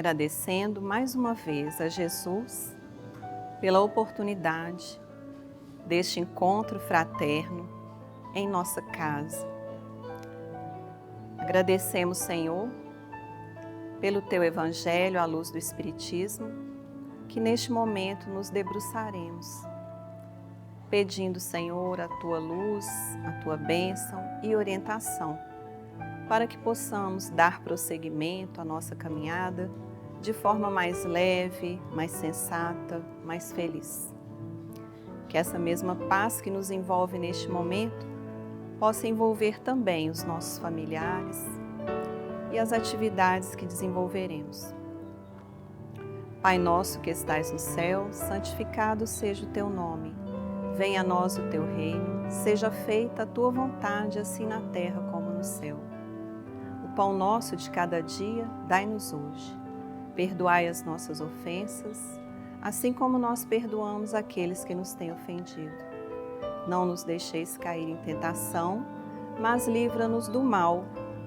agradecendo mais uma vez a Jesus pela oportunidade deste encontro fraterno em nossa casa. Agradecemos, Senhor, pelo Teu Evangelho à luz do Espiritismo, que neste momento nos debruçaremos, pedindo, Senhor, a Tua luz, a Tua bênção e orientação, para que possamos dar prosseguimento à nossa caminhada de forma mais leve, mais sensata, mais feliz. Que essa mesma paz que nos envolve neste momento possa envolver também os nossos familiares e as atividades que desenvolveremos. Pai nosso que estais no céu, santificado seja o Teu nome. Venha a nós o Teu reino, seja feita a Tua vontade, assim na terra como no céu. O pão nosso de cada dia, dai-nos hoje. Perdoai as nossas ofensas, assim como nós perdoamos aqueles que nos têm ofendido. Não nos deixeis cair em tentação, mas livra-nos do mal,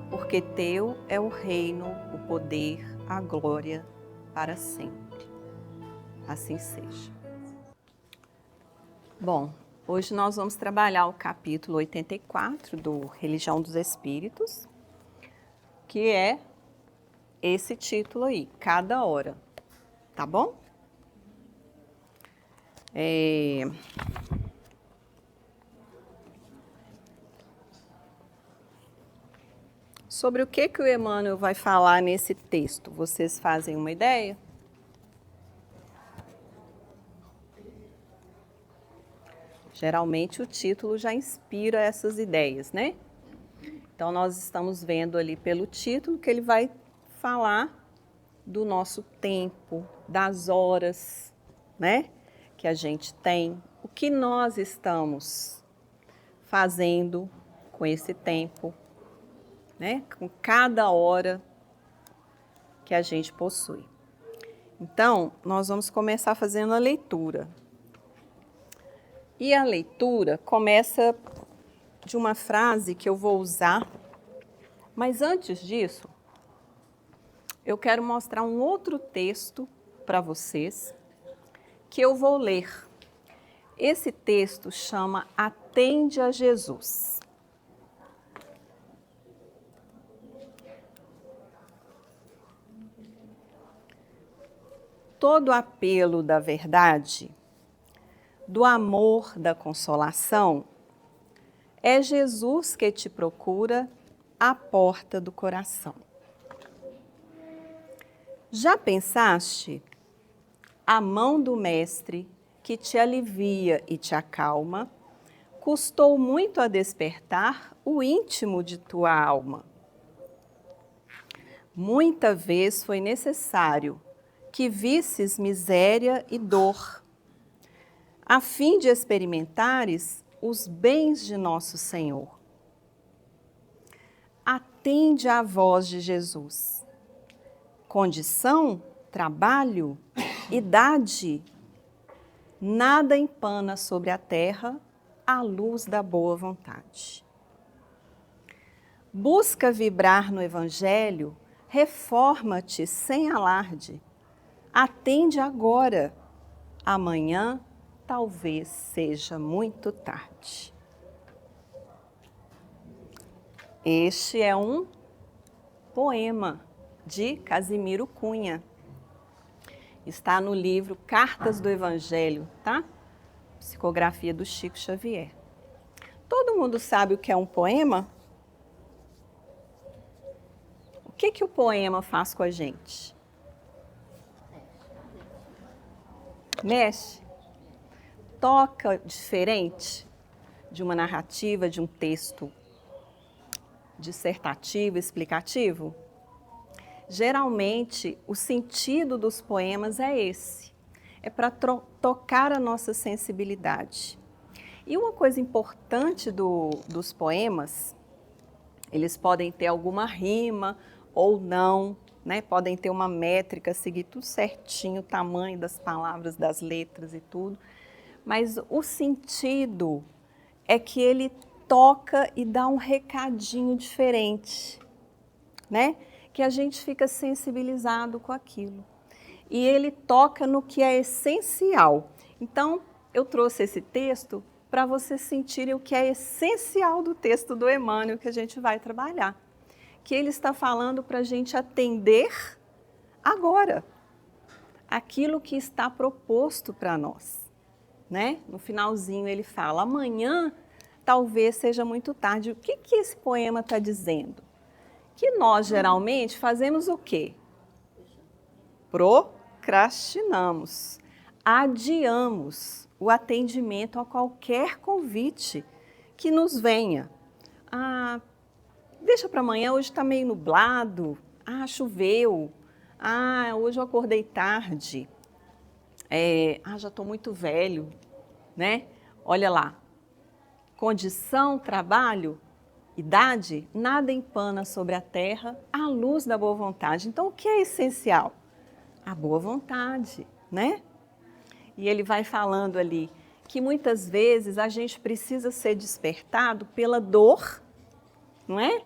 porque Teu é o reino, o poder, a glória, para sempre. Assim seja. Bom, hoje nós vamos trabalhar o capítulo 84 do Religião dos Espíritos, que é esse título aí, Cada Hora, tá bom? Sobre o que o Emmanuel vai falar nesse texto, vocês fazem uma ideia? Geralmente o título já inspira essas ideias, né? Então nós estamos vendo ali pelo título que ele vai falar do nosso tempo, das horas, né? Que a gente tem, o que nós estamos fazendo com esse tempo, né? Com cada hora que a gente possui. Então, nós vamos começar fazendo a leitura. E a leitura começa de uma frase que eu vou usar, mas antes disso, eu quero mostrar um outro texto para vocês que eu vou ler. Esse texto chama Atende a Jesus. Todo apelo da verdade, do amor, da consolação, é Jesus que te procura à porta do coração. Já pensaste? A mão do Mestre, que te alivia e te acalma, custou muito a despertar o íntimo de tua alma. Muita vez foi necessário que visses miséria e dor, a fim de experimentares os bens de nosso Senhor. Atende à voz de Jesus. Condição, trabalho, idade, nada empana sobre a terra a luz da boa vontade. Busca vibrar no Evangelho, reforma-te sem alarde. Atende agora, amanhã talvez seja muito tarde. Este é um poema de Casimiro Cunha. Está no livro Cartas do Evangelho, tá? Psicografia do Chico Xavier. Todo mundo sabe o que é um poema? O que o poema faz com a gente? Mexe? Toca diferente de uma narrativa, de um texto dissertativo, explicativo? Geralmente, o sentido dos poemas é esse. É para tocar a nossa sensibilidade. E uma coisa importante dos poemas, eles podem ter alguma rima ou não, né? Podem ter uma métrica, seguir tudo certinho, o tamanho das palavras, das letras e tudo. Mas o sentido é que ele toca e dá um recadinho diferente, né? que a gente fica sensibilizado com aquilo. E ele toca no que é essencial. Então, eu trouxe esse texto para vocês sentirem o que é essencial do texto do Emmanuel que a gente vai trabalhar. Que ele está falando para a gente atender agora aquilo que está proposto para nós. Né? No finalzinho ele fala, amanhã talvez seja muito tarde. O que esse poema está dizendo? Que nós geralmente fazemos o quê? Procrastinamos, adiamos o atendimento a qualquer convite que nos venha. Ah, deixa para amanhã, hoje está meio nublado. Ah, choveu. Ah, hoje eu acordei tarde. Já estou muito velho, né? Olha lá, condição, trabalho, idade, nada empana sobre a terra a luz da boa vontade. Então, o que é essencial? A boa vontade, né? E ele vai falando ali que muitas vezes a gente precisa ser despertado pela dor, não é?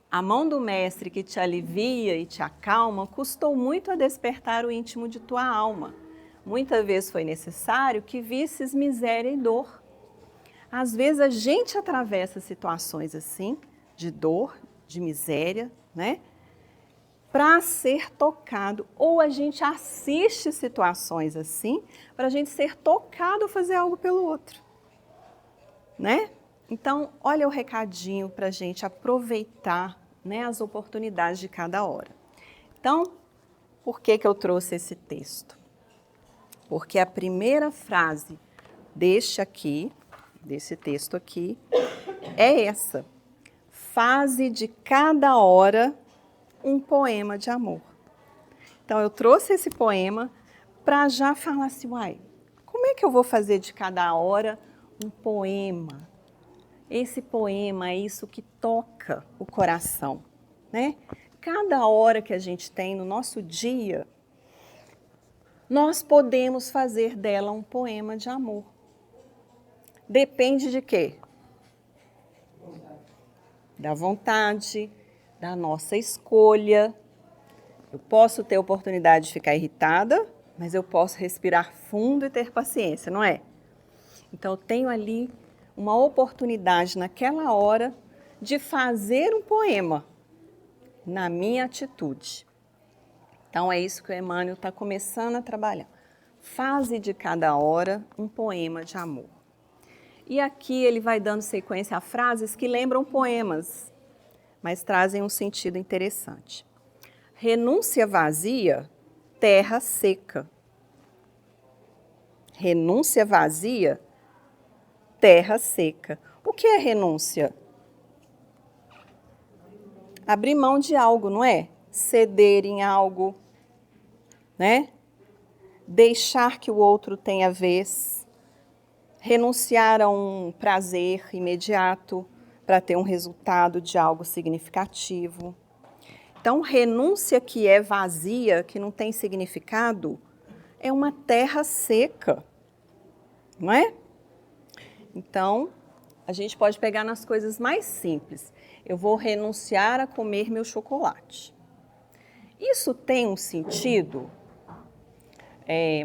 A mão do mestre que te alivia e te acalma custou muito a despertar o íntimo de tua alma. Muitas vezes foi necessário que visses miséria e dor. Às vezes a gente atravessa situações assim, de dor, de miséria, né? Para ser tocado, ou a gente assiste situações assim, para a gente ser tocado a fazer algo pelo outro, né? Então, olha o recadinho para a gente aproveitar, né, as oportunidades de cada hora. Então, por que eu trouxe esse texto? Porque a primeira frase desse texto aqui, é essa. Faze de cada hora um poema de amor. Então, eu trouxe esse poema para já falar assim, uai, como é que eu vou fazer de cada hora um poema? Esse poema é isso que toca o coração, né? Cada hora que a gente tem no nosso dia, nós podemos fazer dela um poema de amor. Depende de quê? Da vontade, da nossa escolha. Eu posso ter a oportunidade de ficar irritada, mas eu posso respirar fundo e ter paciência, não é? Então, eu tenho ali uma oportunidade naquela hora de fazer um poema na minha atitude. Então, é isso que o Emmanuel está começando a trabalhar. Faze de cada hora um poema de amor. E aqui ele vai dando sequência a frases que lembram poemas, mas trazem um sentido interessante. Renúncia vazia, terra seca. Renúncia vazia, terra seca. O que é renúncia? Abrir mão de algo, não é? Ceder em algo, né? Deixar que o outro tenha vez. Renunciar a um prazer imediato para ter um resultado de algo significativo. Então, renúncia que é vazia, que não tem significado, é uma terra seca, não é? Então, a gente pode pegar nas coisas mais simples. Eu vou renunciar a comer meu chocolate. Isso tem um sentido?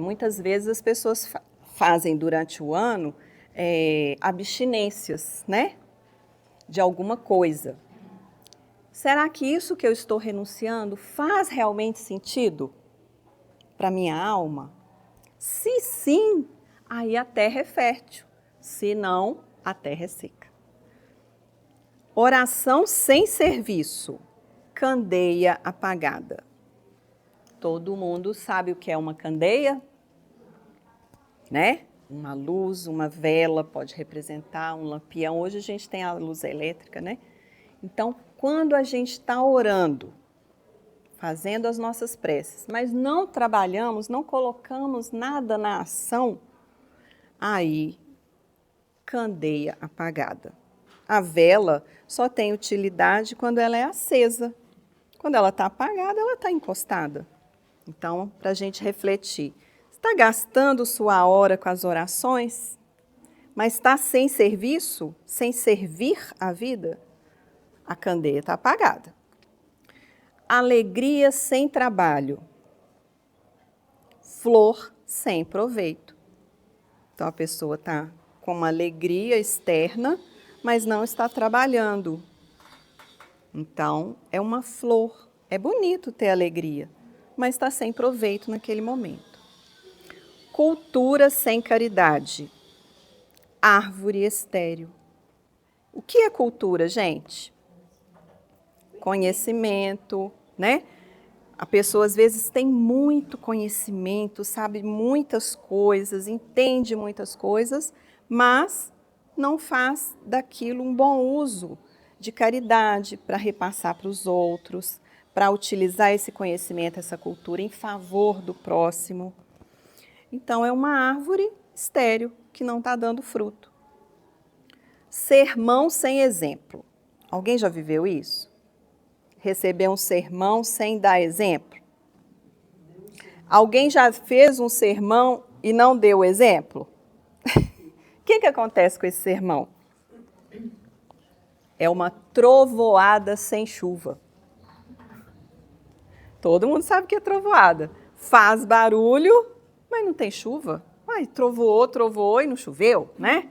Muitas vezes as pessoas fazem durante o ano abstinências, né? De alguma coisa. Será que isso que eu estou renunciando faz realmente sentido para a minha alma? Se sim, aí a terra é fértil. Se não, a terra é seca. Oração sem serviço, candeia apagada. Todo mundo sabe o que é uma candeia, né? Uma luz, uma vela pode representar um lampião. Hoje a gente tem a luz elétrica, né? Então, quando a gente está orando, fazendo as nossas preces, mas não trabalhamos, não colocamos nada na ação, aí, candeia apagada. A vela só tem utilidade quando ela é acesa. Quando ela está apagada, ela está encostada. Então, para a gente refletir, está gastando sua hora com as orações, mas está sem serviço, sem servir a vida? A candeia está apagada. alegria sem trabalho, flor sem proveito. Então a pessoa está com uma alegria externa, mas não está trabalhando. Então é uma flor. É bonito ter alegria, mas está sem proveito naquele momento. Cultura sem caridade, árvore estéril. O que é cultura, gente? Conhecimento, né? A pessoa às vezes tem muito conhecimento, sabe muitas coisas, entende muitas coisas, mas não faz daquilo um bom uso de caridade para repassar para os outros, para utilizar esse conhecimento, essa cultura em favor do próximo. Então é uma árvore estéril que não está dando fruto. Sermão sem exemplo. Alguém já viveu isso? Receber um sermão sem dar exemplo? Alguém já fez um sermão e não deu exemplo? O que acontece com esse sermão? É uma trovoada sem chuva. Todo mundo sabe o que é trovoada. Faz barulho, mas não tem chuva. Ai, trovoou e não choveu, né?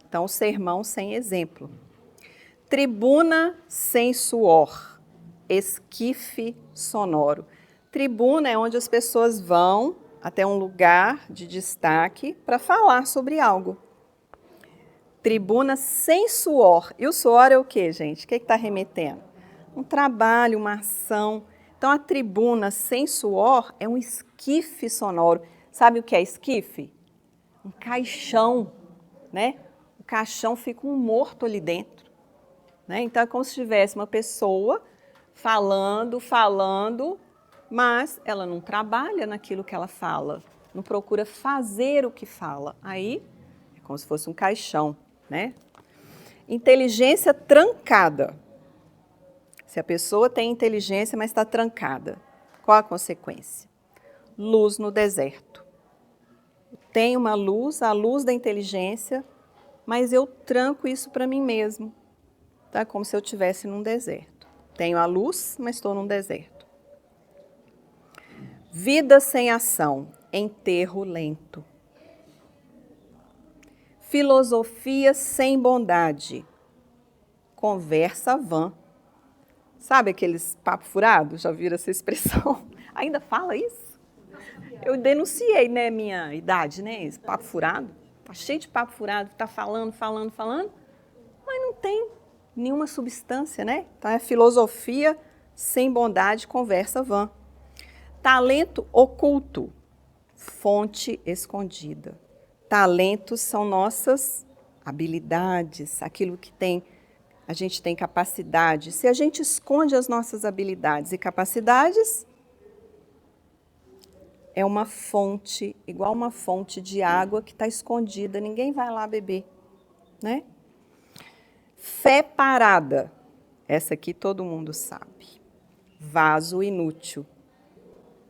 Então, o sermão sem exemplo. Tribuna sem suor. Esquife sonoro. Tribuna é onde as pessoas vão até um lugar de destaque para falar sobre algo. Tribuna sem suor. E o suor é o quê, gente? O que está remetendo? Um trabalho, uma ação. Então, a tribuna sem suor é um esquife sonoro. Sabe o que é esquife? Um caixão, né? O caixão fica um morto ali dentro. Né? Então, é como se tivesse uma pessoa falando, mas ela não trabalha naquilo que ela fala, não procura fazer o que fala. Aí, é como se fosse um caixão, né? Inteligência trancada. Se a pessoa tem inteligência, mas está trancada, qual a consequência? Luz no deserto. Tem uma luz, a luz da inteligência, mas eu tranco isso para mim mesmo. Tá? Como se eu estivesse num deserto. Tenho a luz, mas estou num deserto. Vida sem ação, enterro lento. Filosofia sem bondade, conversa vã. Sabe aqueles papo furado? Já viram essa expressão? Ainda fala isso? Eu denunciei, né, minha idade, né, esse papo furado. Tá cheio de papo furado, tá falando, mas não tem nenhuma substância, né? Então é filosofia sem bondade, conversa vã. Talento oculto, fonte escondida. Talentos são nossas habilidades, aquilo que a gente tem capacidade. Se a gente esconde as nossas habilidades e capacidades, é uma fonte, igual uma fonte de água que está escondida, ninguém vai lá beber, né? Fé parada, essa aqui todo mundo sabe, vaso inútil.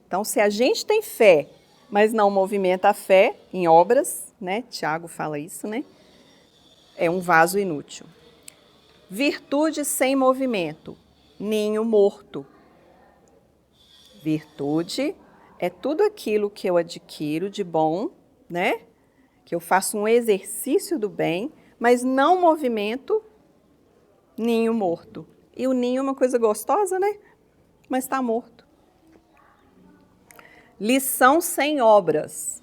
Então, se a gente tem fé, mas não movimenta a fé em obras, né? Tiago fala isso, né? É um vaso inútil. Virtude sem movimento, ninho morto. Virtude é tudo aquilo que eu adquiro de bom, né? Que eu faço um exercício do bem, mas não movimento, ninho morto. E o ninho é uma coisa gostosa, né? Mas está morto. Lição sem obras.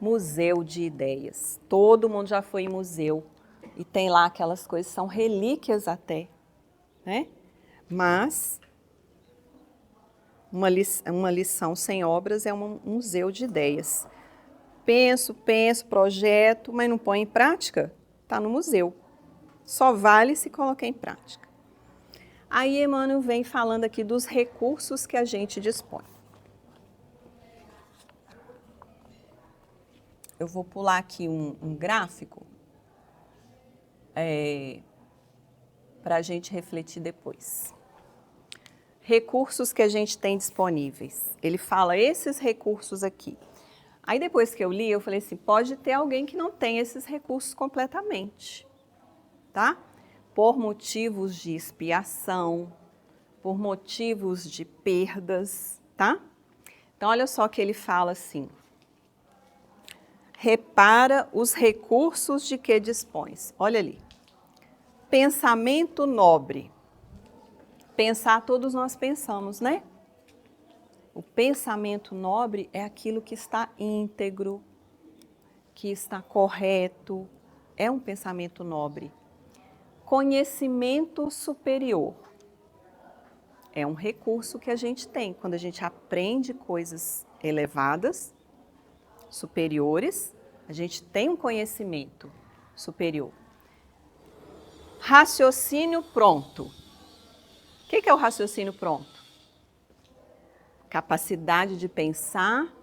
Museu de ideias. Todo mundo já foi em museu e tem lá aquelas coisas, são relíquias até, né? Mas uma lição sem obras é um museu de ideias. Penso, projeto, mas não põe em prática, está no museu. Só vale se colocar em prática. Aí Emmanuel vem falando aqui dos recursos que a gente dispõe. Eu vou pular aqui um gráfico para a gente refletir depois. Recursos que a gente tem disponíveis. Ele fala esses recursos aqui. Aí depois que eu li, eu falei assim, pode ter alguém que não tem esses recursos completamente, tá? Por motivos de expiação, por motivos de perdas, tá? Então, olha só que ele fala assim: repara os recursos de que dispões. Olha ali. Pensamento nobre. Pensar, todos nós pensamos, né? O pensamento nobre é aquilo que está íntegro, que está correto. É um pensamento nobre. Conhecimento superior. É um recurso que a gente tem quando a gente aprende coisas elevadas, superiores, a gente tem um conhecimento superior. Raciocínio pronto. O que é o raciocínio pronto? Capacidade de pensar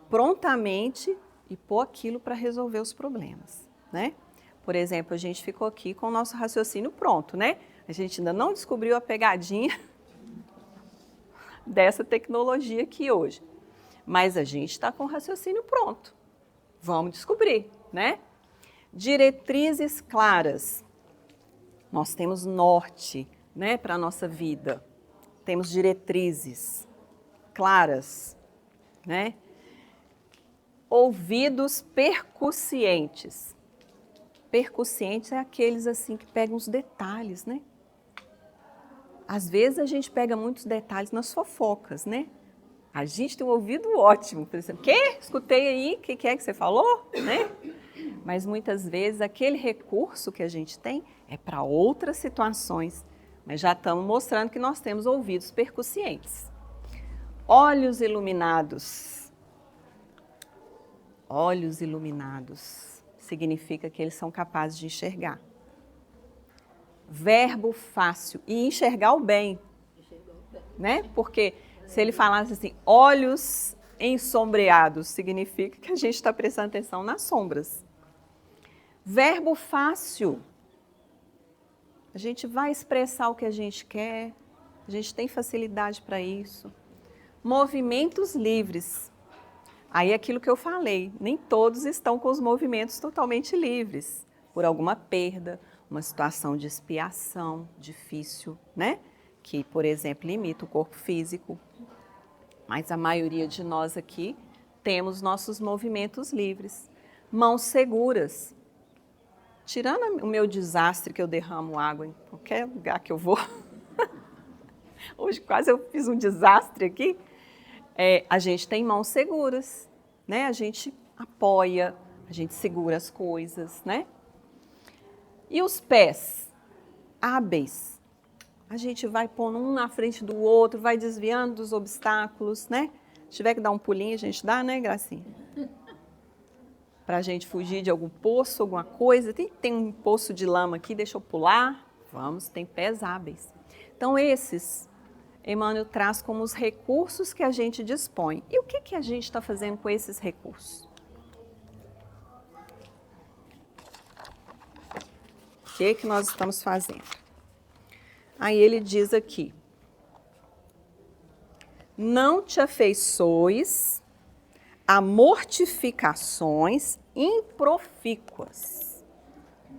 prontamente e pôr aquilo para resolver os problemas, né? Por exemplo, a gente ficou aqui com o nosso raciocínio pronto, né? A gente ainda não descobriu a pegadinha dessa tecnologia aqui hoje. Mas a gente está com o raciocínio pronto. Vamos descobrir, né? Diretrizes claras. Nós temos norte, né, para a nossa vida. Temos diretrizes claras, né? Ouvidos percussientes. Percussientes é aqueles assim que pegam os detalhes, né? Às vezes a gente pega muitos detalhes nas fofocas, né? A gente tem um ouvido ótimo, por exemplo, que? Escutei aí, o que é que você falou? Né? Mas muitas vezes aquele recurso que a gente tem é para outras situações, mas já estamos mostrando que nós temos ouvidos percussientes. Olhos iluminados. Olhos iluminados significa que eles são capazes de enxergar. Verbo fácil e enxergar o bem, né? Porque se ele falasse assim, olhos ensombreados, significa que a gente está prestando atenção nas sombras. Verbo fácil. A gente vai expressar o que a gente quer, a gente tem facilidade para isso. Movimentos livres. Aí é aquilo que eu falei, nem todos estão com os movimentos totalmente livres, por alguma perda, uma situação de expiação difícil, né? Que, por exemplo, limita o corpo físico. Mas a maioria de nós aqui temos nossos movimentos livres. Mãos seguras. Tirando o meu desastre que eu derramo água em qualquer lugar que eu vou. Hoje quase eu fiz um desastre aqui. A gente tem mãos seguras, né? A gente apoia, a gente segura as coisas, né? E os pés hábeis. A gente vai pondo um na frente do outro, vai desviando dos obstáculos, né? Se tiver que dar um pulinho, a gente dá, né, Gracinha? Para a gente fugir de algum poço, alguma coisa. Tem um poço de lama aqui, deixa eu pular. Vamos, tem pés hábeis. Então, esses, Emmanuel traz como os recursos que a gente dispõe. E o que a gente está fazendo com esses recursos? O que nós estamos fazendo? Aí ele diz aqui, não te afeiçoes a mortificações improfícuas.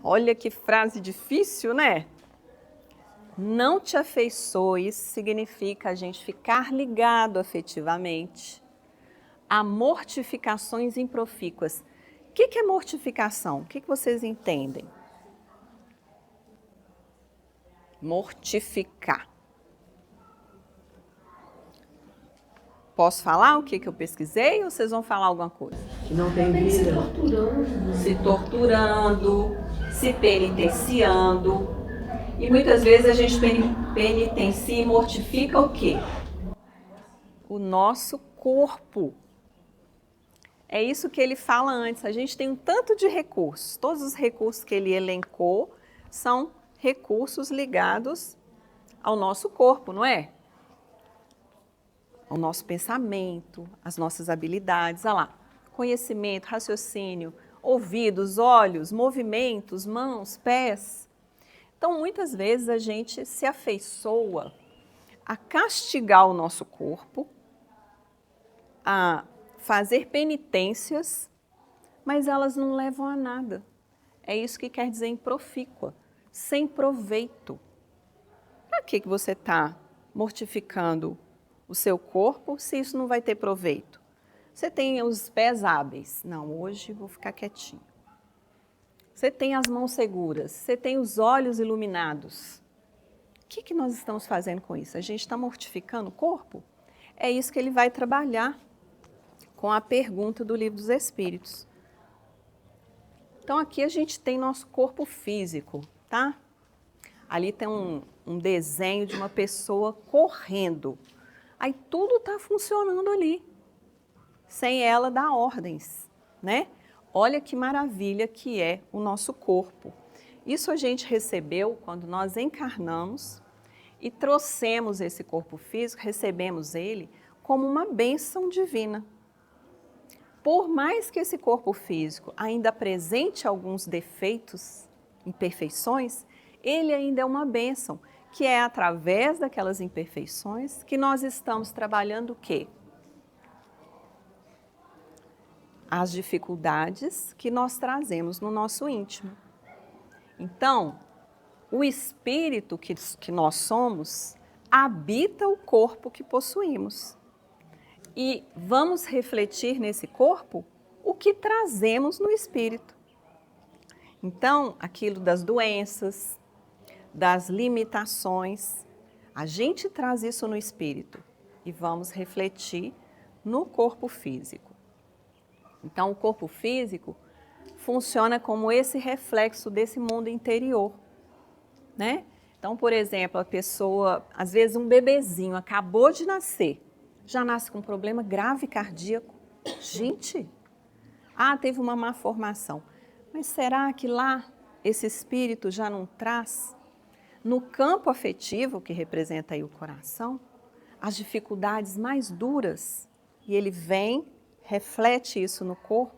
Olha que frase difícil, né? Não te afeiçoes significa a gente ficar ligado afetivamente a mortificações improfícuas. O que é mortificação? O que vocês entendem? Mortificar. Posso falar o que eu pesquisei ou vocês vão falar alguma coisa? Que não tem vida. Se torturando, se penitenciando. E muitas vezes a gente penitencia e mortifica o quê? O nosso corpo. É isso que ele fala antes. A gente tem um tanto de recursos. Todos os recursos que ele elencou são recursos ligados ao nosso corpo, não é? Ao nosso pensamento, às nossas habilidades. Olha lá, conhecimento, raciocínio, ouvidos, olhos, movimentos, mãos, pés. Então, muitas vezes a gente se afeiçoa a castigar o nosso corpo, a fazer penitências, mas elas não levam a nada. É isso que quer dizer improfícua, sem proveito. Para que você está mortificando o seu corpo se isso não vai ter proveito? Você tem os pés hábeis. Não, hoje vou ficar quietinho. Você tem as mãos seguras. Você tem os olhos iluminados. O que nós estamos fazendo com isso? A gente está mortificando o corpo? É isso que ele vai trabalhar com a pergunta do Livro dos Espíritos. Então aqui a gente tem nosso corpo físico, tá? Ali tem um desenho de uma pessoa correndo. Aí tudo está funcionando ali, sem ela dar ordens, né? Olha que maravilha que é o nosso corpo. Isso a gente recebeu quando nós encarnamos e trouxemos esse corpo físico, recebemos ele como uma bênção divina. Por mais que esse corpo físico ainda apresente alguns defeitos, imperfeições, ele ainda é uma bênção, que é através daquelas imperfeições que nós estamos trabalhando o quê? As dificuldades que nós trazemos no nosso íntimo. Então, o espírito que nós somos habita o corpo que possuímos. E vamos refletir nesse corpo o que trazemos no espírito. Então, aquilo das doenças, das limitações, a gente traz isso no espírito e vamos refletir no corpo físico. Então, o corpo físico funciona como esse reflexo desse mundo interior, né? Então, por exemplo, a pessoa, às vezes um bebezinho acabou de nascer, já nasce com um problema grave cardíaco. Gente, teve uma má formação. Mas será que lá esse espírito já não traz, no campo afetivo, que representa aí o coração, as dificuldades mais duras? E ele vem, reflete isso no corpo,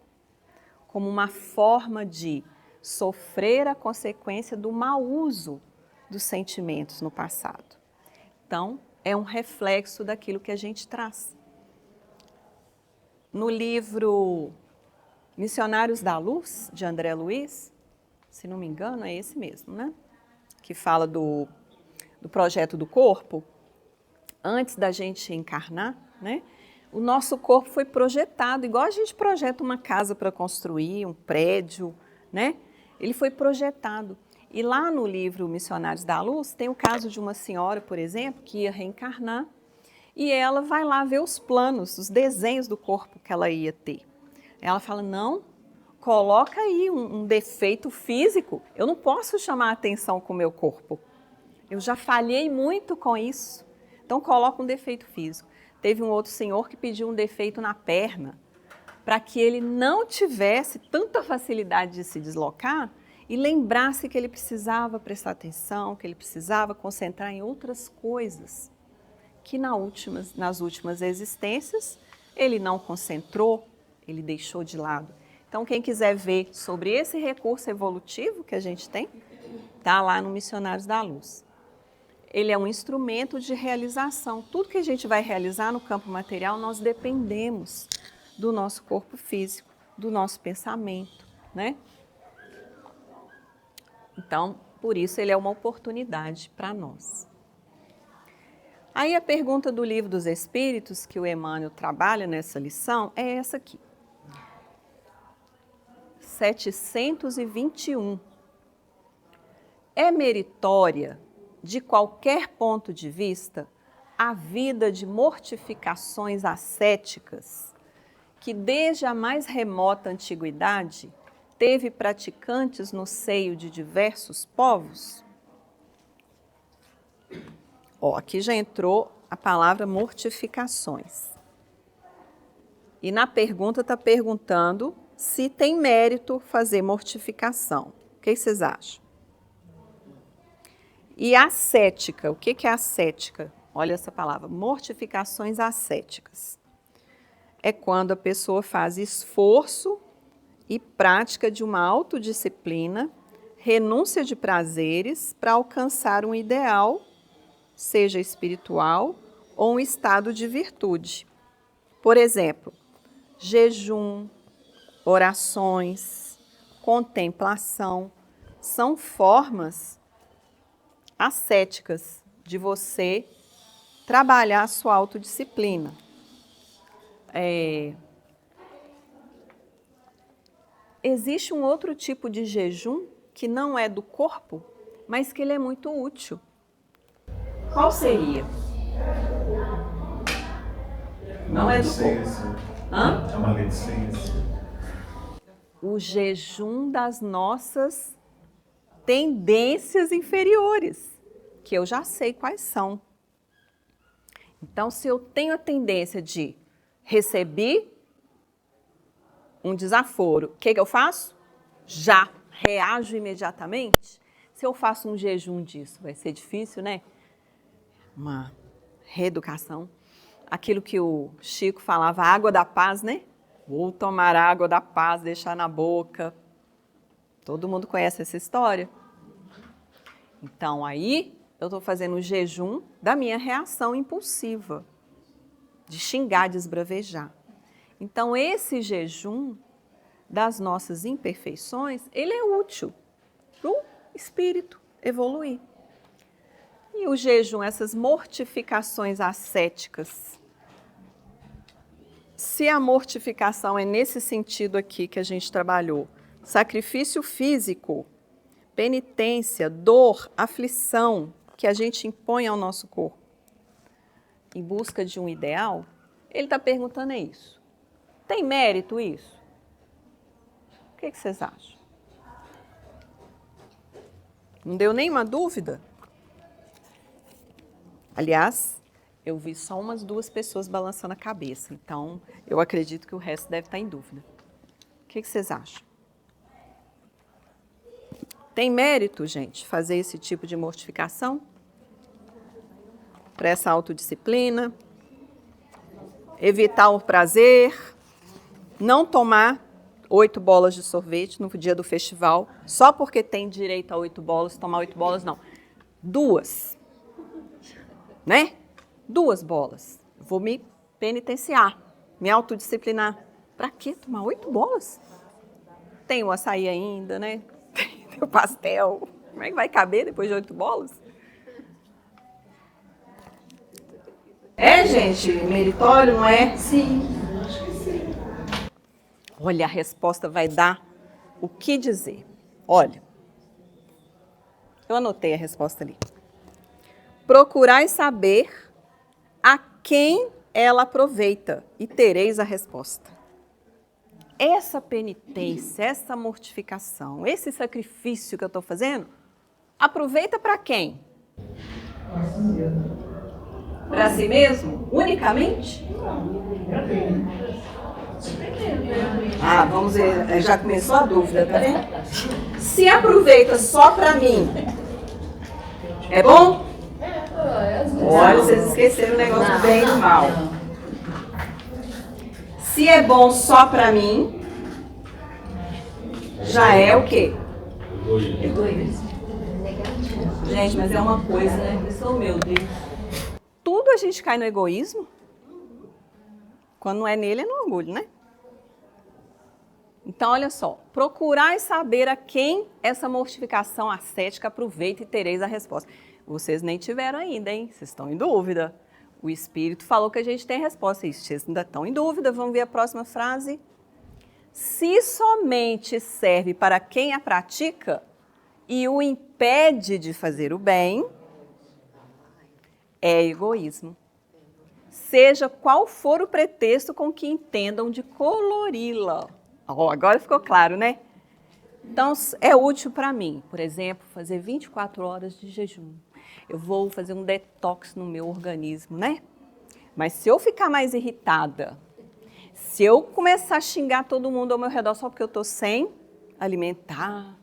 como uma forma de sofrer a consequência do mau uso dos sentimentos no passado. Então, é um reflexo daquilo que a gente traz. No livro Missionários da Luz, de André Luiz, se não me engano, é esse mesmo, né? Que fala do projeto do corpo, antes da gente encarnar, né? O nosso corpo foi projetado, igual a gente projeta uma casa para construir, um prédio, né? Ele foi projetado. E lá no livro Missionários da Luz, tem o caso de uma senhora, por exemplo, que ia reencarnar, e ela vai lá ver os planos, os desenhos do corpo que ela ia ter. Ela fala, não, coloca aí um defeito físico, eu não posso chamar a atenção com o meu corpo. Eu já falhei muito com isso, então coloca um defeito físico. Teve um outro senhor que pediu um defeito na perna, para que ele não tivesse tanta facilidade de se deslocar e lembrasse que ele precisava prestar atenção, que ele precisava concentrar em outras coisas, que nas últimas existências ele não concentrou, ele deixou de lado. Então, quem quiser ver sobre esse recurso evolutivo que a gente tem, está lá no Missionários da Luz. Ele é um instrumento de realização. Tudo que a gente vai realizar no campo material, nós dependemos do nosso corpo físico, do nosso pensamento, né? Então, por isso ele é uma oportunidade para nós. Aí a pergunta do Livro dos Espíritos, que o Emmanuel trabalha nessa lição, é essa aqui. 721. É meritória, de qualquer ponto de vista, a vida de mortificações ascéticas, que desde a mais remota antiguidade teve praticantes no seio de diversos povos? Aqui já entrou a palavra mortificações. E na pergunta está perguntando se tem mérito fazer mortificação. O que vocês acham? E ascética, o que é ascética? Olha essa palavra, mortificações ascéticas. É quando a pessoa faz esforço e prática de uma autodisciplina, renúncia de prazeres para alcançar um ideal, seja espiritual ou um estado de virtude. Por exemplo, jejum, orações, contemplação, são formas ascéticas de você trabalhar a sua autodisciplina. Existe um outro tipo de jejum que não é do corpo, mas que ele é muito útil. Qual seria? Não é do corpo. Hã? É uma licença. O jejum das nossas tendências inferiores, que eu já sei quais são. Então, se eu tenho a tendência de receber um desaforo, o que eu faço? Já reajo imediatamente. Se eu faço um jejum disso, vai ser difícil, né? Uma reeducação. Aquilo que o Chico falava, água da paz, né? Vou tomar água da paz, deixar na boca. Todo mundo conhece essa história. Então, aí, eu estou fazendo o jejum da minha reação impulsiva, de xingar, de esbravejar. Então, esse jejum das nossas imperfeições, ele é útil para o espírito evoluir. E o jejum, essas mortificações ascéticas, se a mortificação é nesse sentido aqui que a gente trabalhou, sacrifício físico, penitência, dor, aflição que a gente impõe ao nosso corpo em busca de um ideal, ele está perguntando isso. Tem mérito isso? O que vocês acham? Não deu nenhuma dúvida? Aliás, eu vi só umas 2 pessoas balançando a cabeça, então eu acredito que o resto deve estar em dúvida. O que vocês acham? Tem mérito, gente, fazer esse tipo de mortificação? Para essa autodisciplina? Evitar o prazer? Não tomar 8 bolas de sorvete no dia do festival, só porque tem direito a 8 bolas, tomar 8 bolas, não. 2. Né? 2 bolas. Vou me penitenciar, me autodisciplinar. Para quê tomar 8 bolas? Tem o açaí ainda, né? Tem o pastel. Como é que vai caber depois de 8 bolas? É, gente, meritório, não é? Sim, acho que sim. Olha, a resposta vai dar o que dizer. Olha, eu anotei a resposta ali. Procurai saber a quem ela aproveita e tereis a resposta. Essa penitência, essa mortificação, esse sacrifício que eu estou fazendo, aproveita para quem? Para si mesmo? Unicamente? Ah, vamos ver, já começou a dúvida, tá vendo? Se aproveita só para mim, é bom? Olha, vocês esqueceram o negócio do bem e do mal. Se é bom só para mim, já é o quê? Egoísmo. Gente, mas é uma coisa, né? Oh, meu Deus. Tudo a gente cai no egoísmo. Quando não é nele, é no orgulho, né? Então, olha só. Procurai saber a quem essa mortificação ascética aproveita e tereis a resposta. Vocês nem tiveram ainda, hein? Vocês estão em dúvida. O Espírito falou que a gente tem a resposta. Isso, vocês ainda estão em dúvida. Vamos ver a próxima frase. Se somente serve para quem a pratica e o impede de fazer o bem, é egoísmo. Seja qual for o pretexto com que entendam de colori-la. Oh, agora ficou claro, né? Então, é útil para mim, por exemplo, fazer 24 horas de jejum. Eu vou fazer um detox no meu organismo, né? Mas se eu ficar mais irritada, se eu começar a xingar todo mundo ao meu redor só porque eu estou sem alimentar,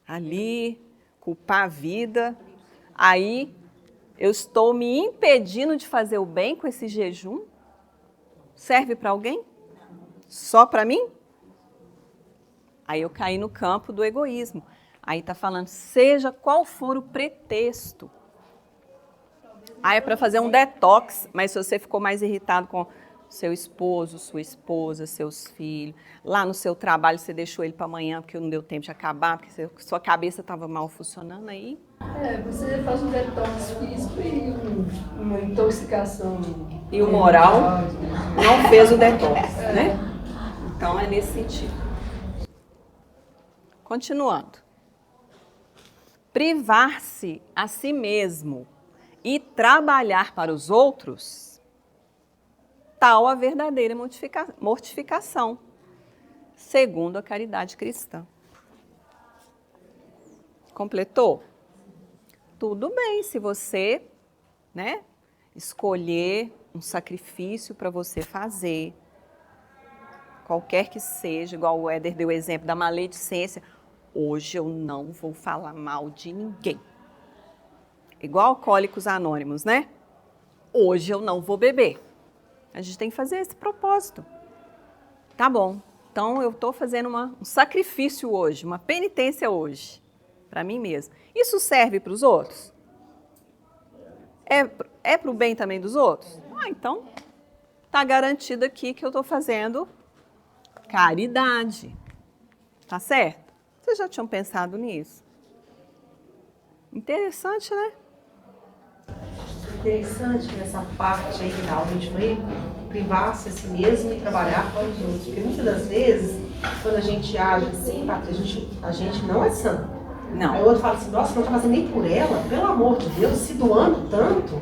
ali, culpar a vida, aí eu estou me impedindo de fazer o bem com esse jejum? Serve para alguém? Só para mim? Aí eu caí no campo do egoísmo. Aí está falando, seja qual for o pretexto. Aí é para fazer um detox, mas se você ficou mais irritado com seu esposo, sua esposa, seus filhos. Lá no seu trabalho você deixou ele para amanhã porque não deu tempo de acabar, porque sua cabeça estava mal funcionando aí. Você faz um detox físico e uma intoxicação. E o moral não fez o detox, né? Então é nesse sentido. Continuando. Privar-se a si mesmo e trabalhar para os outros, tal a verdadeira mortificação, segundo a caridade cristã. Completou? Tudo bem se você, né, escolher um sacrifício para você fazer, qualquer que seja, igual o Éder deu o exemplo da maledicência. Hoje eu não vou falar mal de ninguém. Igual Alcoólicos Anônimos, né? Hoje eu não vou beber. A gente tem que fazer esse propósito. Tá bom, então eu estou fazendo um sacrifício hoje, uma penitência hoje, para mim mesmo. Isso serve para os outros? É para o bem também dos outros? Então está garantido aqui que eu estou fazendo caridade. Tá certo? Vocês já tinham pensado nisso? Interessante, né? Interessante nessa parte aí final, a gente foi privar-se a si mesmo e trabalhar para os outros. Porque muitas das vezes, quando a gente age assim, Patrícia, a gente não é santo. Não. Aí o outro fala assim, nossa, não está fazendo nem por ela, pelo amor de Deus, se doando tanto.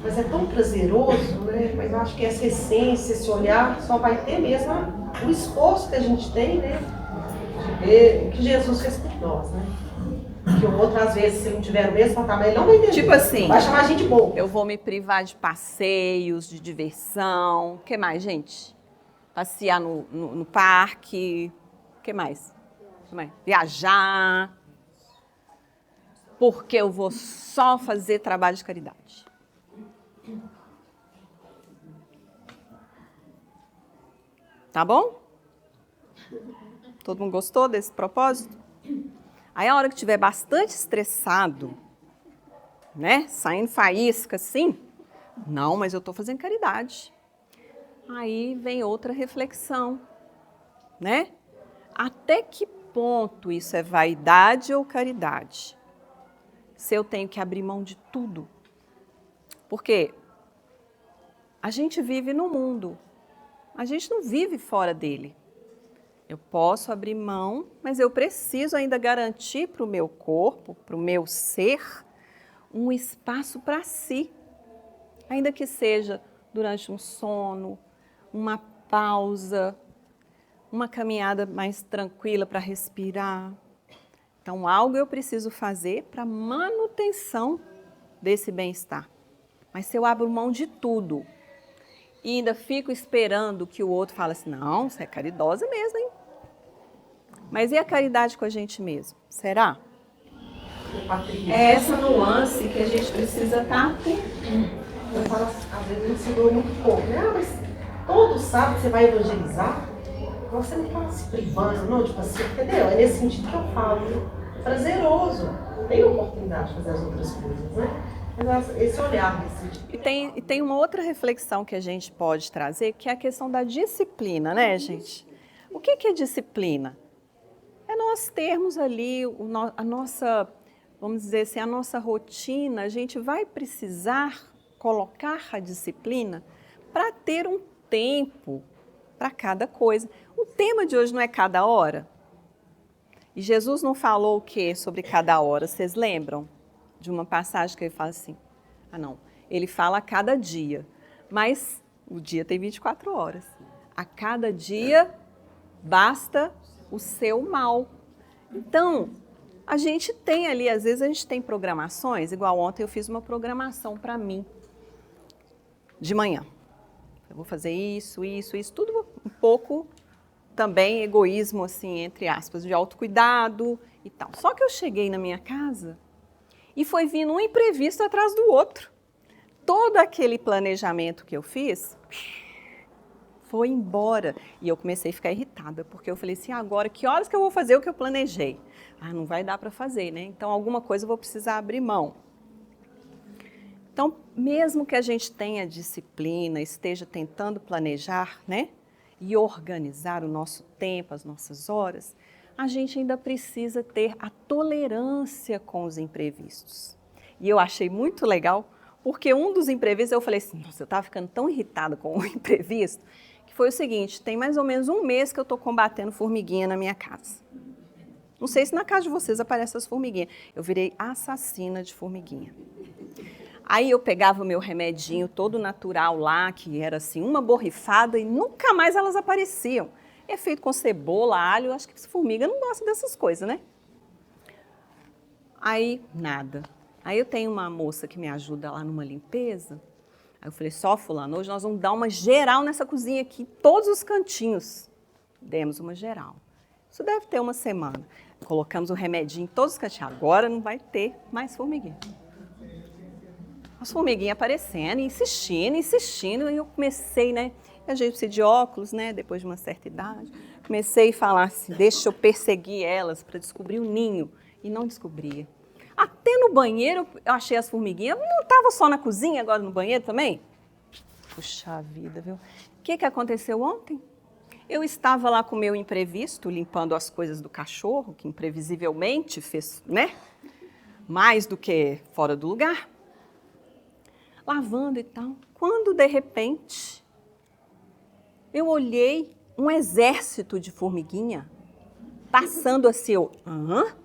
Mas é tão prazeroso, né? Mas eu acho que essa essência, esse olhar, só vai ter mesmo o esforço que a gente tem, né? De ver o que Jesus fez por nós, né? Que o outro, às vezes, se não tiver o mesmo patamar, ele não vai entender. Tipo assim, vai chamar a gente boa. Eu vou me privar de passeios, de diversão. O que mais, gente? Passear no parque. O que mais? Viajar. Porque eu vou só fazer trabalho de caridade. Tá bom? Todo mundo gostou desse propósito? Aí a hora que estiver bastante estressado, né, saindo faísca assim, não, mas eu estou fazendo caridade. Aí vem outra reflexão, né? Até que ponto isso é vaidade ou caridade? Se eu tenho que abrir mão de tudo. Porque a gente vive no mundo, a gente não vive fora dele. Eu posso abrir mão, mas eu preciso ainda garantir para o meu corpo, para o meu ser, um espaço para si. Ainda que seja durante um sono, uma pausa, uma caminhada mais tranquila para respirar. Então, algo eu preciso fazer para manutenção desse bem-estar. Mas se eu abro mão de tudo e ainda fico esperando que o outro fale assim, não, você é caridosa mesmo, hein? Mas e a caridade com a gente mesmo? Será? É essa nuance que a gente precisa estar atento. Eu falo, às vezes a gente segura muito pouco, né? Mas todo sábado você vai evangelizar, você não está se privando, não, tipo assim, entendeu? É nesse sentido que eu falo, né? Prazeroso, não tem oportunidade de fazer as outras coisas, né? Mas esse olhar nesse sentido. E tem uma outra reflexão que a gente pode trazer, que é a questão da disciplina, né, gente? O que é disciplina? É nós termos ali a nossa, vamos dizer assim, a nossa rotina, a gente vai precisar colocar a disciplina para ter um tempo para cada coisa. O tema de hoje não é cada hora? E Jesus não falou o que sobre cada hora? Vocês lembram de uma passagem que ele fala assim? Ele fala a cada dia, mas o dia tem 24 horas. A cada dia basta o seu mal. Então, a gente tem ali, às vezes a gente tem programações, igual ontem eu fiz uma programação para mim, de manhã. Eu vou fazer isso, tudo um pouco também egoísmo, assim, entre aspas, de autocuidado e tal. Só que eu cheguei na minha casa e foi vindo um imprevisto atrás do outro. Todo aquele planejamento que eu fiz foi embora. E eu comecei a ficar irritada, porque eu falei assim, agora, que horas que eu vou fazer o que eu planejei? Não vai dar para fazer, né? Então, alguma coisa eu vou precisar abrir mão. Então, mesmo que a gente tenha disciplina, esteja tentando planejar, né, e organizar o nosso tempo, as nossas horas, a gente ainda precisa ter a tolerância com os imprevistos. E eu achei muito legal, porque um dos imprevistos, eu falei assim, nossa, eu estava ficando tão irritada com o imprevisto, que foi o seguinte, tem mais ou menos um mês que eu estou combatendo formiguinha na minha casa. Não sei se na casa de vocês aparecem as formiguinhas. Eu virei assassina de formiguinha. Aí eu pegava o meu remedinho todo natural lá, que era assim, uma borrifada, e nunca mais elas apareciam. É feito com cebola, alho, acho que formiga não gosta dessas coisas, né? Aí, nada. Aí eu tenho uma moça que me ajuda lá numa limpeza. Aí eu falei, só fulano, hoje nós vamos dar uma geral nessa cozinha aqui, todos os cantinhos. Demos uma geral. Isso deve ter uma semana. Colocamos o remedinho em todos os cantinhos. Agora não vai ter mais formiguinha. As formiguinhas aparecendo, insistindo, e eu comecei, né? A gente precisa de óculos, né? Depois de uma certa idade. Comecei a falar assim, deixa eu perseguir elas para descobrir o ninho. E não descobria. Até no banheiro eu achei as formiguinhas. Não estava só na cozinha, agora no banheiro também? Puxa vida, viu? O que aconteceu ontem? Eu estava lá com o meu imprevisto, limpando as coisas do cachorro, que imprevisivelmente fez, né? Mais do que fora do lugar. Lavando e tal. Quando, de repente, eu olhei um exército de formiguinha passando assim, hã?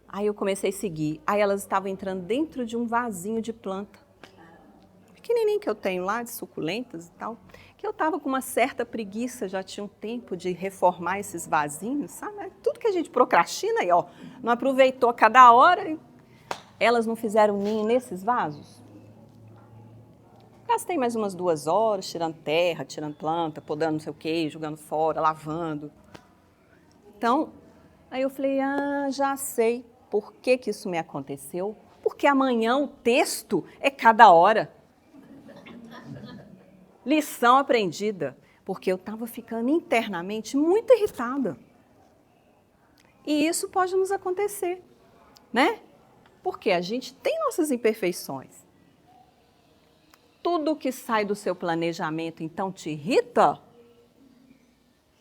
Aí eu comecei a seguir. Aí elas estavam entrando dentro de um vasinho de planta. Pequenininho que eu tenho lá, de suculentas e tal. Que eu estava com uma certa preguiça, já tinha um tempo de reformar esses vasinhos, sabe? Tudo que a gente procrastina aí, ó. Não aproveitou a cada hora. E elas não fizeram ninho nesses vasos. Gastei mais umas 2 horas tirando terra, tirando planta, podando não sei o quê, jogando fora, lavando. Então, aí eu falei, já sei por que isso me aconteceu. Porque amanhã o texto é cada hora. Lição aprendida. Porque eu estava ficando internamente muito irritada. E isso pode nos acontecer, né? Porque a gente tem nossas imperfeições. Tudo que sai do seu planejamento, então, te irrita?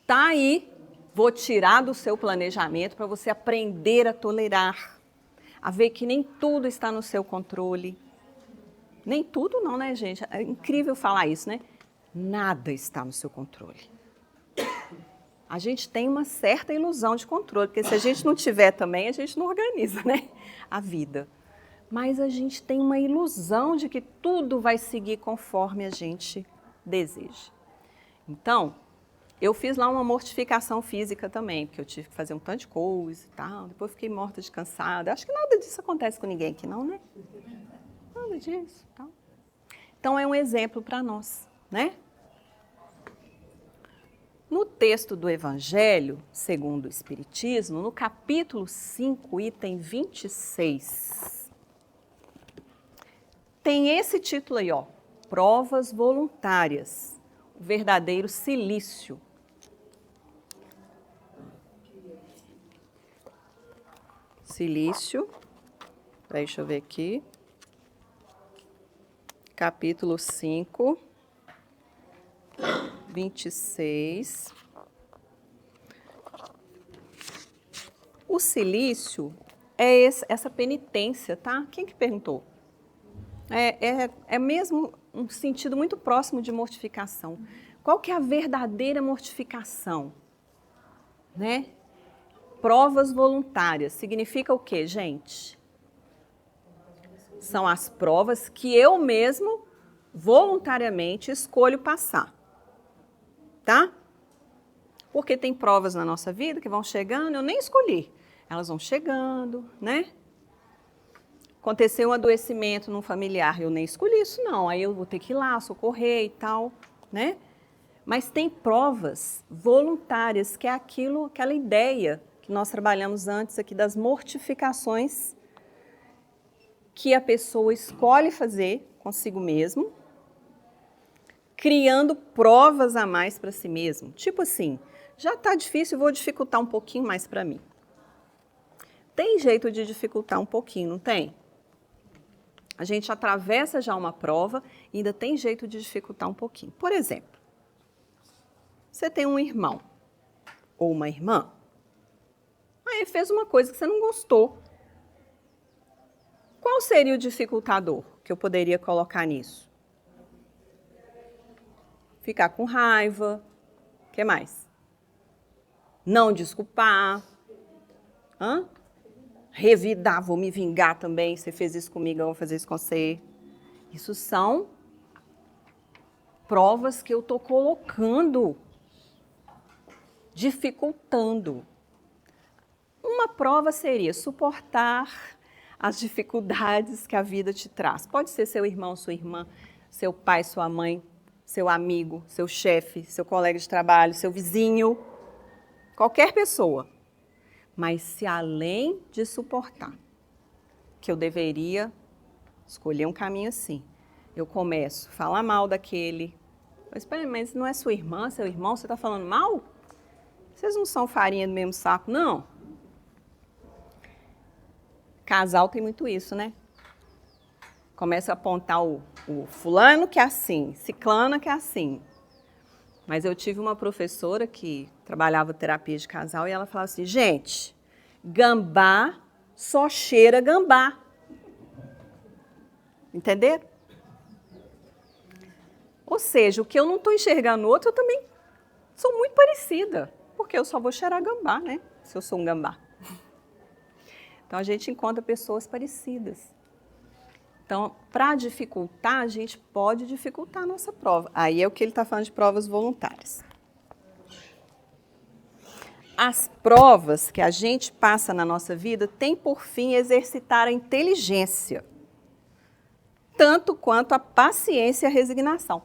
Tá aí. Vou tirar do seu planejamento para você aprender a tolerar. A ver que nem tudo está no seu controle. Nem tudo não, né, gente? É incrível falar isso, né? Nada está no seu controle. A gente tem uma certa ilusão de controle, porque se a gente não tiver também, a gente não organiza, né? A vida. Mas a gente tem uma ilusão de que tudo vai seguir conforme a gente deseja. Então, eu fiz lá uma mortificação física também, porque eu tive que fazer um tanto de coisa e tal. Depois fiquei morta de cansada. Acho que nada disso acontece com ninguém aqui, não, né? Nada disso. Tal. Então, é um exemplo para nós, né? No texto do Evangelho, segundo o Espiritismo, no capítulo 5, item 26, tem esse título aí, ó, Provas Voluntárias, o verdadeiro silício. Silício, deixa eu ver aqui, capítulo 5, 26. O silício é essa penitência, tá? Quem que perguntou? É mesmo um sentido muito próximo de mortificação. Qual que é a verdadeira mortificação? Né? Provas voluntárias. Significa o quê, gente? São as provas que eu mesmo, voluntariamente, escolho passar. Tá? Porque tem provas na nossa vida que vão chegando, eu nem escolhi. Elas vão chegando, né? Aconteceu um adoecimento num familiar, eu nem escolhi isso não, aí eu vou ter que ir lá, socorrer e tal, né? Mas tem provas voluntárias, que é aquela ideia que nós trabalhamos antes aqui das mortificações que a pessoa escolhe fazer consigo mesmo, criando provas a mais para si mesmo. Tipo assim, já está difícil, vou dificultar um pouquinho mais para mim. Tem jeito de dificultar um pouquinho, não tem? a gente atravessa já uma prova e ainda tem jeito de dificultar um pouquinho. Por exemplo, você tem um irmão ou uma irmã, aí ele fez uma coisa que você não gostou. Qual seria o dificultador que eu poderia colocar nisso? Ficar com raiva. O que mais? Não desculpar. Revidar, vou me vingar também. Você fez isso comigo, eu vou fazer isso com você. Isso são provas que eu estou colocando, dificultando. Uma prova seria suportar as dificuldades que a vida te traz. Pode ser seu irmão, sua irmã, seu pai, sua mãe, seu amigo, seu chefe, seu colega de trabalho, seu vizinho, qualquer pessoa. Mas se além de suportar, que eu deveria escolher um caminho assim, eu começo a falar mal daquele, mas não é sua irmã, seu irmão, você está falando mal? Vocês não são farinha do mesmo saco, não? Casal tem muito isso, né? Começa a apontar o fulano que é assim, ciclana que é assim. Mas eu tive uma professora que trabalhava terapia de casal e ela falava assim, gente, gambá só cheira gambá. Entenderam? Ou seja, o que eu não estou enxergando no outro, eu também sou muito parecida. Porque eu só vou cheirar gambá, né? Se eu sou um gambá. Então, a gente encontra pessoas parecidas. Então, para dificultar, a gente pode dificultar a nossa prova. Aí é o que ele está falando de provas voluntárias. As provas que a gente passa na nossa vida têm por fim exercitar a inteligência, tanto quanto a paciência e a resignação.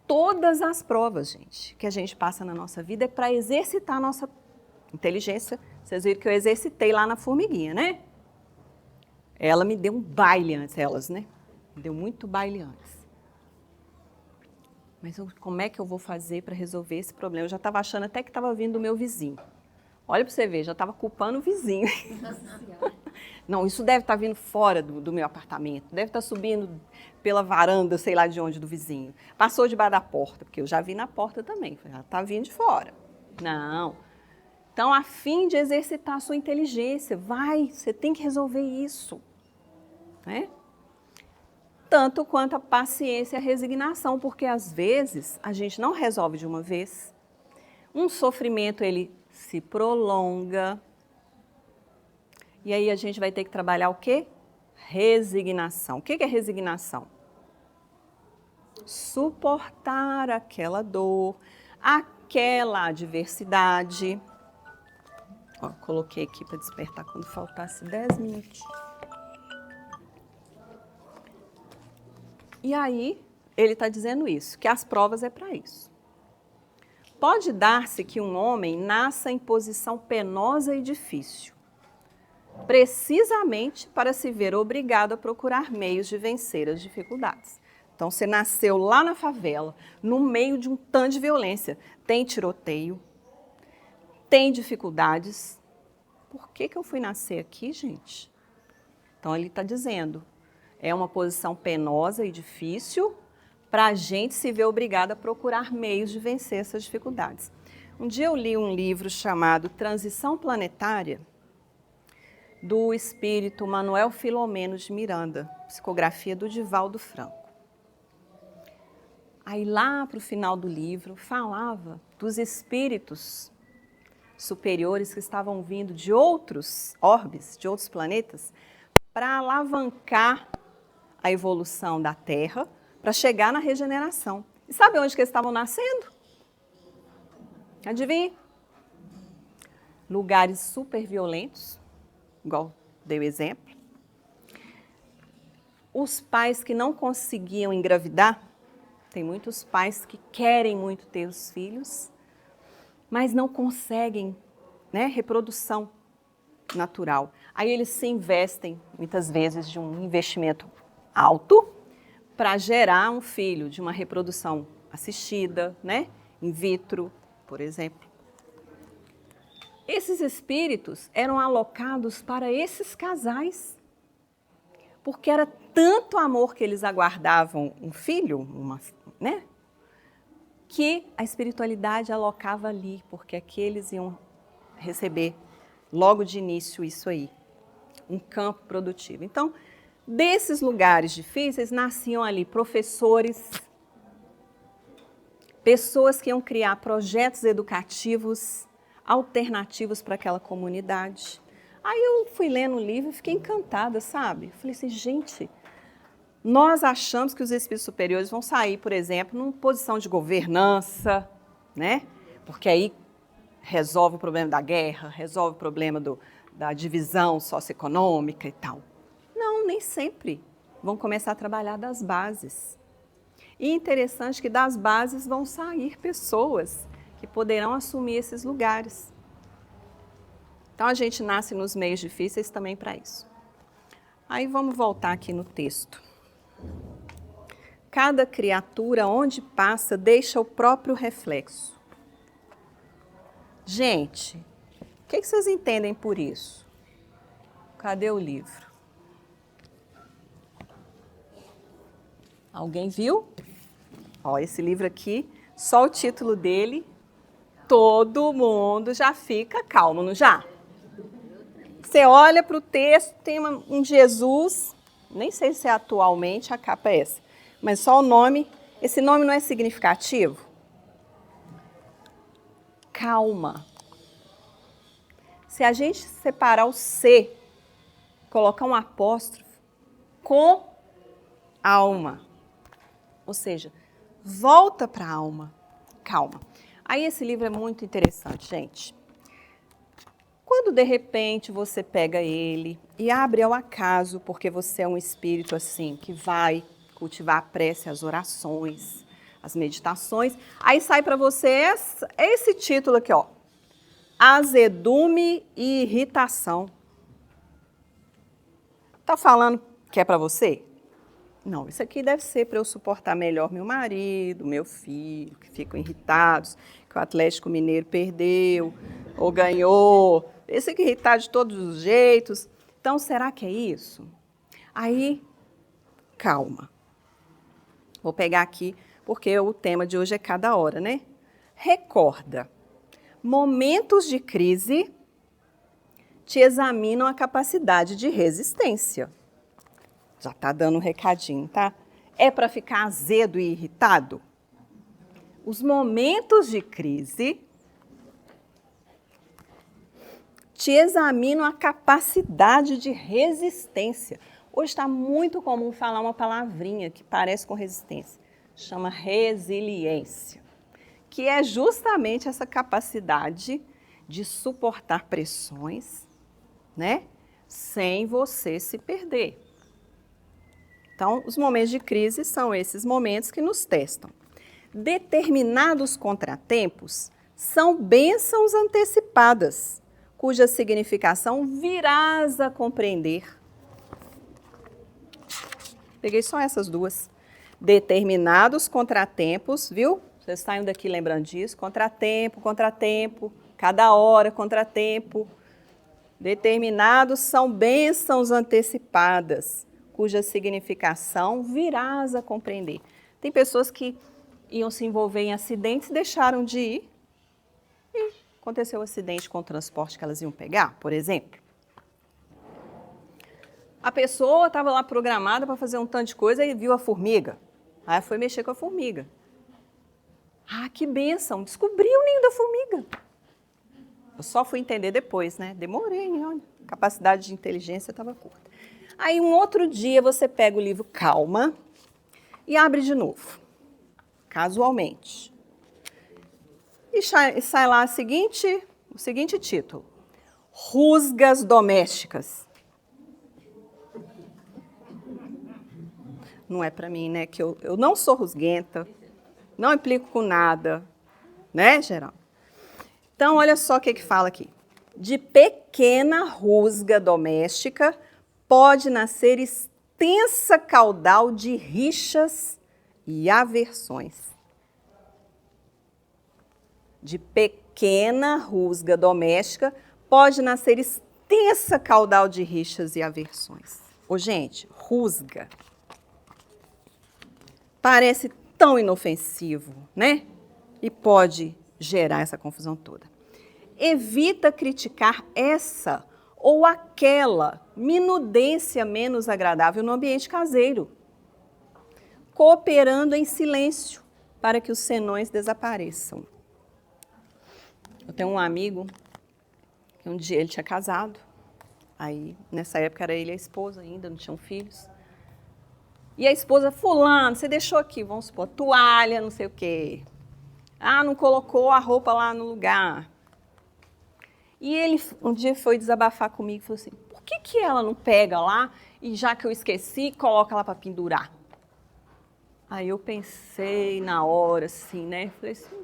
Todas as provas, gente, que a gente passa na nossa vida é para exercitar a nossa inteligência. Vocês viram que eu exercitei lá na formiguinha, né? Ela me deu um baile antes, elas, né? Me deu muito baile antes. Mas como é que eu vou fazer para resolver esse problema? Eu já estava achando até que estava vindo do meu vizinho. Olha para você ver, já estava culpando o vizinho. Não, isso deve estar vindo fora do meu apartamento, deve estar subindo pela varanda, sei lá de onde, do vizinho. Passou debaixo da porta, porque eu já vi na porta também, já está vindo de fora. Não. Então, a fim de exercitar a sua inteligência, você tem que resolver isso. Né? Tanto quanto a paciência e a resignação, porque às vezes a gente não resolve de uma vez. Um sofrimento, ele se prolonga. E aí a gente vai ter que trabalhar o quê? Resignação. O que é resignação? Suportar aquela dor, aquela adversidade. Ó, coloquei aqui para despertar quando faltasse 10 minutos. E aí, ele está dizendo isso, que as provas é para isso. Pode dar-se que um homem nasça em posição penosa e difícil, precisamente para se ver obrigado a procurar meios de vencer as dificuldades. Então, você nasceu lá na favela, no meio de um tanto de violência. Tem tiroteio, tem dificuldades. Por que eu fui nascer aqui, gente? Então, ele está dizendo, é uma posição penosa e difícil para a gente se ver obrigado a procurar meios de vencer essas dificuldades. Um dia eu li um livro chamado Transição Planetária, do espírito Manuel Filomeno de Miranda, psicografia do Divaldo Franco. Aí lá para o final do livro falava dos espíritos superiores que estavam vindo de outros orbes, de outros planetas, para alavancar a evolução da Terra, para chegar na regeneração. E sabe onde que eles estavam nascendo? Adivinha? Lugares super violentos, igual dei o exemplo. Os pais que não conseguiam engravidar, tem muitos pais que querem muito ter os filhos, mas não conseguem, né, reprodução natural. Aí eles se investem, muitas vezes, de um investimento alto para gerar um filho, de uma reprodução assistida, né, in vitro, por exemplo. Esses espíritos eram alocados para esses casais, porque era tanto amor que eles aguardavam um filho, né? Que a espiritualidade alocava ali, porque aqueles iam receber logo de início isso aí, um campo produtivo. Então, desses lugares difíceis nasciam ali professores, pessoas que iam criar projetos educativos alternativos para aquela comunidade. Aí eu fui lendo o livro e fiquei encantada, sabe? Falei assim, gente, nós achamos que os espíritos superiores vão sair, por exemplo, numa posição de governança, né? Porque aí resolve o problema da guerra, resolve o problema da divisão socioeconômica e tal. Não, nem sempre. Vão começar a trabalhar das bases. E interessante que das bases vão sair pessoas que poderão assumir esses lugares. Então a gente nasce nos meios difíceis também para isso. Aí vamos voltar aqui no texto. Cada criatura, onde passa, deixa o próprio reflexo. Gente, o que vocês entendem por isso? Cadê o livro? Alguém viu? Ó, esse livro aqui, só o título dele, todo mundo já fica calmo, não já? Você olha para o texto, tem um Jesus, nem sei se é atualmente, a capa é essa, mas só o nome, esse nome não é significativo? Calma. Se a gente separar o C, colocar um apóstrofo, com alma, ou seja, volta para a alma, calma. Aí esse livro é muito interessante, gente. Quando de repente você pega ele e abre ao acaso, porque você é um espírito assim, que vai cultivar a prece, as orações, as meditações, aí sai para você esse título aqui, ó. Azedume e irritação. Tá falando que é para você? Não, isso aqui deve ser para eu suportar melhor meu marido, meu filho, que ficam irritados, que o Atlético Mineiro perdeu ou ganhou. Esse aqui irritado de todos os jeitos. Então, será que é isso? Aí, calma. Vou pegar aqui, porque o tema de hoje é cada hora, né? Recorda, momentos de crise te examinam a capacidade de resistência. Já está dando um recadinho, tá? É para ficar azedo e irritado? Os momentos de crise te examinam a capacidade de resistência. Hoje está muito comum falar uma palavrinha que parece com resistência. Chama resiliência, que é justamente essa capacidade de suportar pressões, né? Sem você se perder. Então, os momentos de crise são esses momentos que nos testam. Determinados contratempos são bênçãos antecipadas, cuja significação virás a compreender. Peguei só essas duas. Determinados contratempos, viu? Vocês saem daqui lembrando disso. Contratempo, contratempo, cada hora, contratempo. Determinados são bênçãos antecipadas, cuja significação virás a compreender. Tem pessoas que iam se envolver em acidentes e deixaram de ir. E aconteceu um acidente com o transporte que elas iam pegar, por exemplo. A pessoa estava lá programada para fazer um tanto de coisa e viu a formiga. Aí foi mexer com a formiga. Ah, que bênção! Descobriu o ninho da formiga. Eu só fui entender depois, né? Demorei, olha. A capacidade de inteligência estava curta. Aí um outro dia você pega o livro Calma e abre de novo, casualmente. E sai lá o seguinte título. Rusgas domésticas. Não é para mim, né? Que eu não sou rusguenta, não implico com nada, né, Geraldo? Então, olha só o que fala aqui. De pequena rusga doméstica pode nascer extensa caudal de rixas e aversões. De pequena rusga doméstica pode nascer extensa caudal de rixas e aversões. Ô, gente, rusga. Parece tão inofensivo, né? E pode gerar essa confusão toda. Evita criticar essa ou aquela minudência menos agradável no ambiente caseiro, cooperando em silêncio para que os senões desapareçam. Eu tenho um amigo que um dia ele tinha casado, aí nessa época era ele e a esposa ainda, não tinham filhos. E a esposa, fulano, você deixou aqui, vamos supor, toalha, não sei o quê. Ah, não colocou a roupa lá no lugar. E ele um dia foi desabafar comigo e falou assim, por que ela não pega lá e já que eu esqueci, coloca lá para pendurar? Aí eu pensei na hora, assim, né? Falei assim,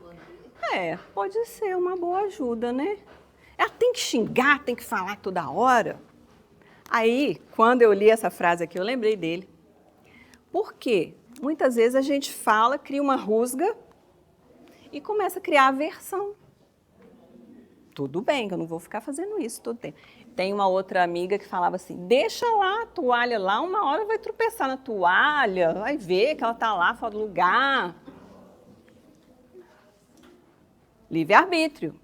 pode ser uma boa ajuda, né? Ela tem que xingar, tem que falar toda hora. Aí, quando eu li essa frase aqui, eu lembrei dele. Por quê? Muitas vezes a gente fala, cria uma rusga e começa a criar aversão. Tudo bem, que eu não vou ficar fazendo isso todo tempo. Tem uma outra amiga que falava assim, deixa lá a toalha lá, uma hora vai tropeçar na toalha, vai ver que ela está lá fora do lugar. Livre-arbítrio.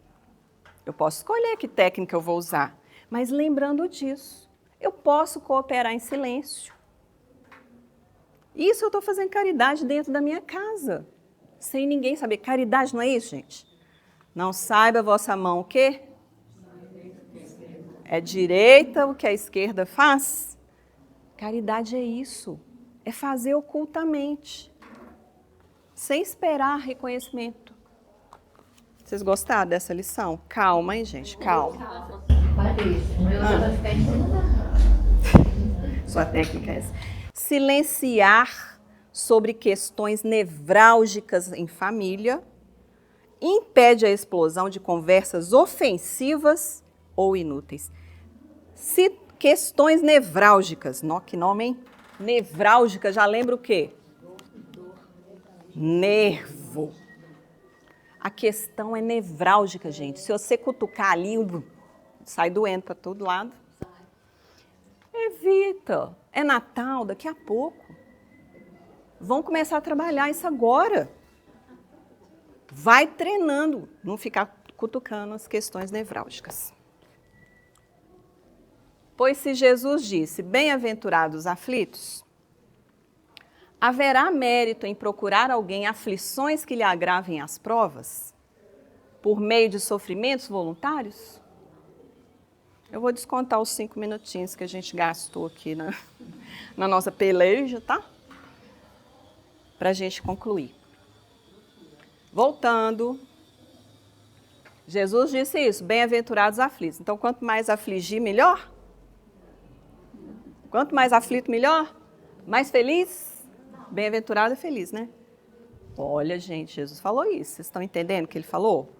Eu posso escolher que técnica eu vou usar, mas lembrando disso, eu posso cooperar em silêncio. Isso eu estou fazendo caridade dentro da minha casa, sem ninguém saber. Caridade não é isso, gente? Não saiba a vossa mão o quê? É direita o que a esquerda faz? Caridade é isso, é fazer ocultamente, sem esperar reconhecimento. Vocês gostaram dessa lição? Calma, hein, gente, calma. Sua técnica é essa. Silenciar sobre questões nevrálgicas em família impede a explosão de conversas ofensivas ou inúteis. Questões nevrálgicas, que nome, hein? Nevrálgica, já lembra o quê? Nervo. A questão é nevrálgica, gente. Se você cutucar ali, sai doendo para todo lado. Evita. É Natal, daqui a pouco. Vão começar a trabalhar isso agora. Vai treinando, não ficar cutucando as questões nevrálgicas. Pois se Jesus disse, bem-aventurados os aflitos, haverá mérito em procurar alguém aflições que lhe agravem as provas, por meio de sofrimentos voluntários? Eu vou descontar os 5 minutinhos que a gente gastou aqui na nossa peleja, tá? Para a gente concluir. Voltando, Jesus disse isso, bem-aventurados os aflitos. Então, quanto mais afligir, melhor? Quanto mais aflito, melhor? Mais feliz? Bem-aventurado é feliz, né? Olha, gente, Jesus falou isso. Vocês estão entendendo o que ele falou?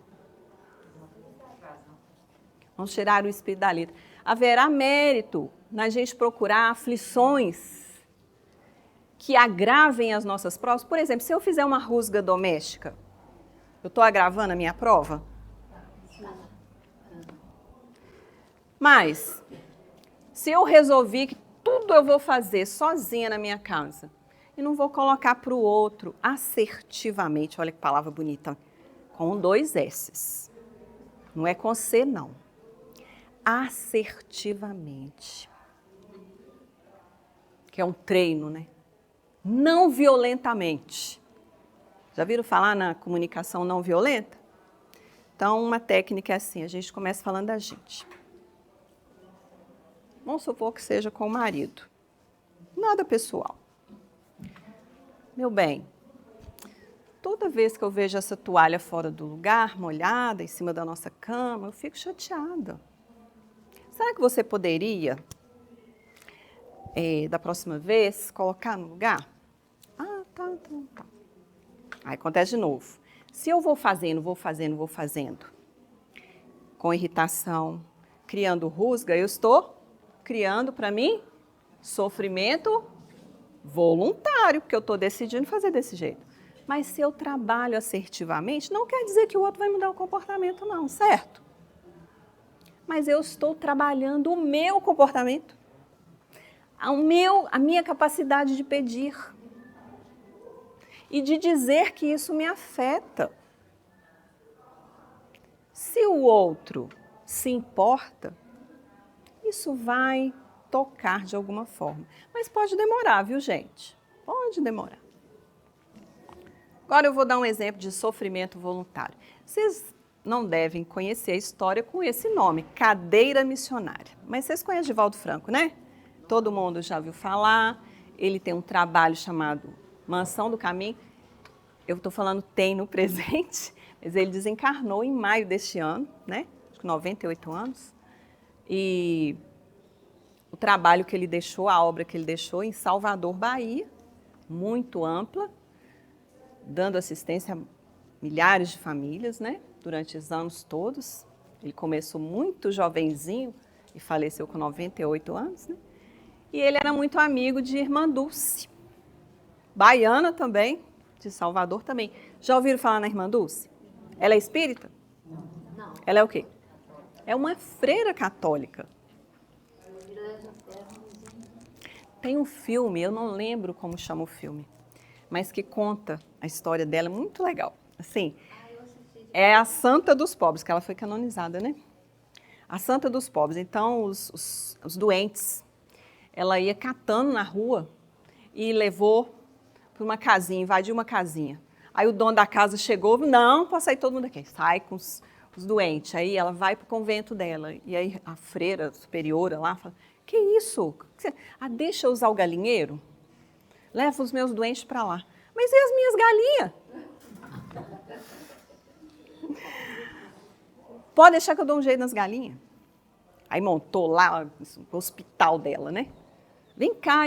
Vamos tirar o espírito da letra. Haverá mérito na gente procurar aflições que agravem as nossas provas. Por exemplo, se eu fizer uma rusga doméstica, eu estou agravando a minha prova? Mas, se eu resolvi que tudo eu vou fazer sozinha na minha casa e não vou colocar para o outro assertivamente, olha que palavra bonita, com 2 S's. Não é com C, não. Assertivamente. Que é um treino, né? Não violentamente. Já viram falar na comunicação não violenta? Então, uma técnica é assim, a gente começa falando da gente. Vamos supor que seja com o marido. Nada pessoal. Meu bem, toda vez que eu vejo essa toalha fora do lugar, molhada, em cima da nossa cama, eu fico chateada. Será que você poderia, da próxima vez, colocar no lugar? Ah, tá. Aí acontece de novo. Se eu vou fazendo, com irritação, criando rusga, eu estou criando para mim sofrimento voluntário, porque eu estou decidindo fazer desse jeito. Mas se eu trabalho assertivamente, não quer dizer que o outro vai mudar o comportamento, não, certo? Mas eu estou trabalhando o meu comportamento. a minha capacidade de pedir e de dizer que isso me afeta. Se o outro se importa, isso vai tocar de alguma forma. Mas pode demorar, viu, gente? Pode demorar. Agora eu vou dar um exemplo de sofrimento voluntário. Vocês não devem conhecer a história com esse nome, cadeira missionária. Mas vocês conhecem Divaldo Franco, né? Todo mundo já ouviu falar. Ele tem um trabalho chamado Mansão do Caminho. Eu estou falando tem no presente, mas ele desencarnou em maio deste ano, né? Acho que 98 anos. E o trabalho que ele deixou, a obra que ele deixou em Salvador, Bahia, muito ampla, dando assistência a milhares de famílias, né? Durante os anos todos. Ele começou muito jovenzinho e faleceu com 98 anos, né? E ele era muito amigo de Irmã Dulce, baiana também, de Salvador também. Já ouviram falar na Irmã Dulce? Ela é espírita? Não. Ela é o quê? É uma freira católica. Tem um filme, eu não lembro como chama o filme, mas que conta a história dela, muito legal. Assim, é a Santa dos Pobres, que ela foi canonizada, né? A Santa dos Pobres. Então, os doentes, ela ia catando na rua e levou para uma casinha, invadiu uma casinha. Aí o dono da casa chegou, não, pode sair todo mundo aqui. Sai com os doentes. Aí ela vai para o convento dela. E aí a freira superiora lá fala, que isso? Deixa eu usar o galinheiro? Leva os meus doentes para lá. Mas e as minhas galinhas? Pode deixar que eu dou um jeito nas galinhas. Aí montou lá o hospital dela, né? Vem cá,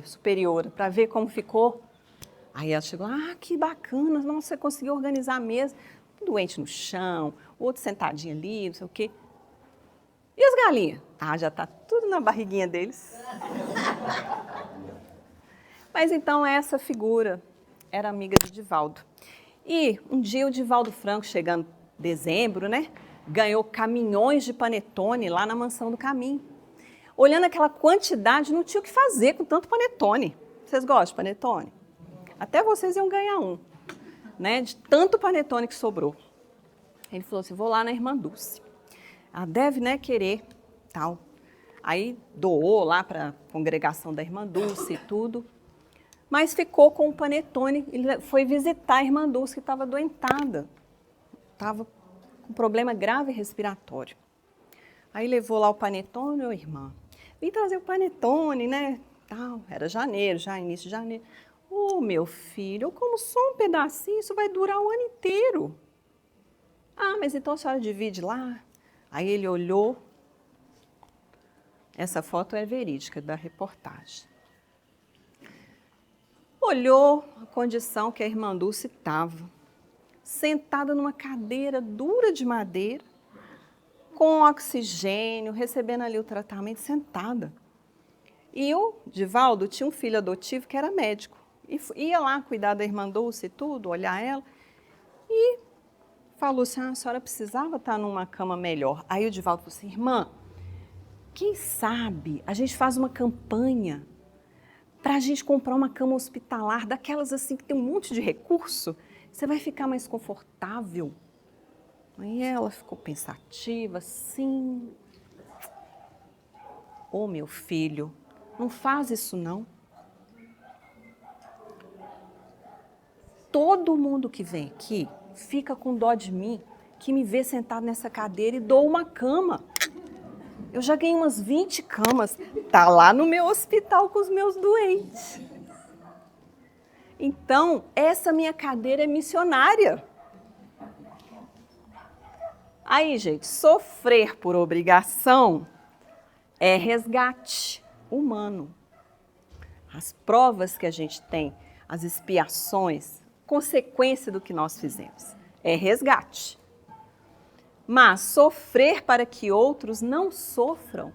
superiora, para ver como ficou. Aí ela chegou, que bacana, nossa, você conseguiu organizar a mesa. Um doente no chão, o outro sentadinho ali, não sei o quê. E as galinhas? Já está tudo na barriguinha deles. Mas então essa figura era amiga de Divaldo. E um dia o Divaldo Franco, chegando em dezembro, né, ganhou caminhões de panetone lá na Mansão do Caminho. Olhando aquela quantidade, não tinha o que fazer com tanto panetone. Vocês gostam de panetone? Até vocês iam ganhar um, né, de tanto panetone que sobrou. Ele falou assim, vou lá na Irmã Dulce. Ela deve, né, querer, tal. Aí doou lá para a congregação da Irmã Dulce e tudo. Mas ficou com o panetone, ele foi visitar a Irmã Dulce, que estava doentada. Estava com problema grave respiratório. Aí levou lá o panetone, irmã, vim trazer o panetone, né? Tal. Era janeiro, já início de janeiro. Meu filho, eu como só um pedacinho, isso vai durar o ano inteiro. Mas então a senhora divide lá. Aí ele olhou. Essa foto é verídica da reportagem. Olhou a condição que a Irmã Dulce estava, sentada numa cadeira dura de madeira, com oxigênio, recebendo ali o tratamento, sentada. E o Divaldo tinha um filho adotivo que era médico. E ia lá cuidar da Irmã Dulce e tudo, olhar ela. E falou assim, a senhora precisava estar numa cama melhor. Aí o Divaldo falou assim, irmã, quem sabe a gente faz uma campanha para a gente comprar uma cama hospitalar, daquelas assim que tem um monte de recurso, você vai ficar mais confortável. Aí ela ficou pensativa, assim. Meu filho, não faz isso não. Todo mundo que vem aqui fica com dó de mim, que me vê sentado nessa cadeira e dou uma cama. Eu já ganhei umas 20 camas, tá lá no meu hospital com os meus doentes. Então, essa minha cadeira é missionária. Aí, gente, sofrer por obrigação é resgate humano. As provas que a gente tem, as expiações, consequência do que nós fizemos, é resgate. Mas sofrer para que outros não sofram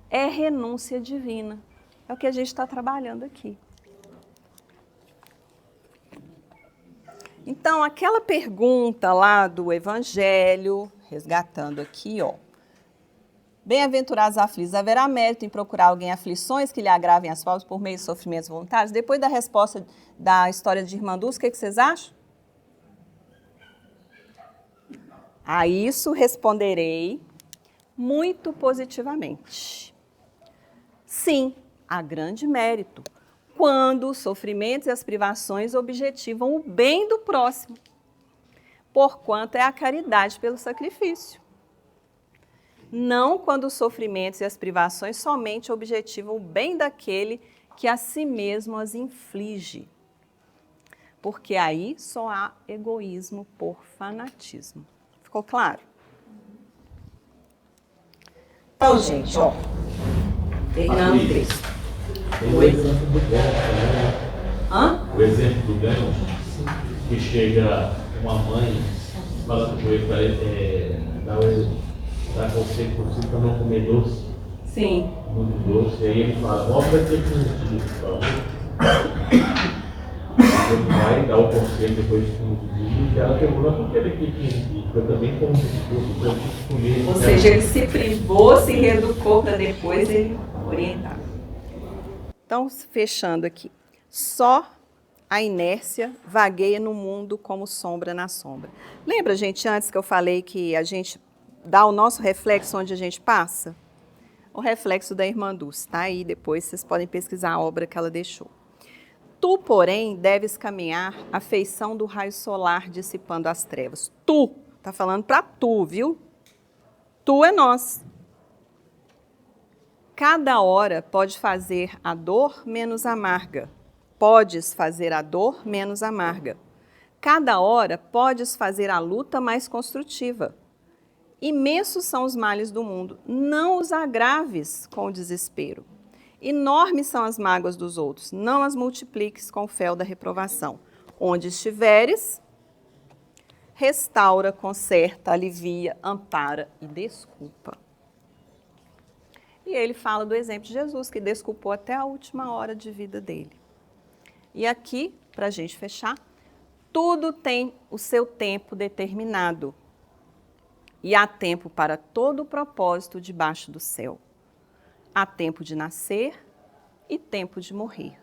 é renúncia divina. É o que a gente está trabalhando aqui. Então, aquela pergunta lá do Evangelho, resgatando aqui, Bem-aventurados aflitos, haverá mérito em procurar alguém aflições que lhe agravem as faltas por meio de sofrimentos voluntários? Depois da resposta da história de Irmã Dulce, o que vocês acham? A isso responderei muito positivamente. Sim, há grande mérito quando os sofrimentos e as privações objetivam o bem do próximo, porquanto é a caridade pelo sacrifício. Não quando os sofrimentos e as privações somente objetivam o bem daquele que a si mesmo as inflige. Porque aí só há egoísmo por fanatismo. Ficou claro? Então, gente, ó. Terminando o texto. Tem o exemplo do Gandhi, né? Hã? O exemplo do Gandhi, que chega uma mãe falando com ele dá conselho por si para não comer doce, Sim. muito doce, e aí ele fala, vamos ter que por favor. Ele vai dar o conselho depois de 15 dias, e ela pergunta por que ele que eu também como discurso para eu comer. Ou seja, ele se privou, se reeducou para depois ele orientar. Então, fechando aqui. Só a inércia vagueia no mundo como sombra na sombra. Lembra, gente, antes que eu falei que a gente dá o nosso reflexo onde a gente passa? O reflexo da Irmã Dulce, tá aí, depois vocês podem pesquisar a obra que ela deixou. Tu, porém, deves caminhar à feição do raio solar dissipando as trevas. Tu, tá falando para tu, viu? Tu é nós. Cada hora pode fazer a dor menos amarga. Podes fazer a dor menos amarga. Cada hora podes fazer a luta mais construtiva. Imensos são os males do mundo, não os agraves com o desespero. Enormes são as mágoas dos outros, não as multipliques com o fel da reprovação. Onde estiveres, restaura, conserta, alivia, ampara e desculpa. E ele fala do exemplo de Jesus, que desculpou até a última hora de vida dele. E aqui, para a gente fechar, tudo tem o seu tempo determinado. E há tempo para todo o propósito debaixo do céu. Há tempo de nascer e tempo de morrer.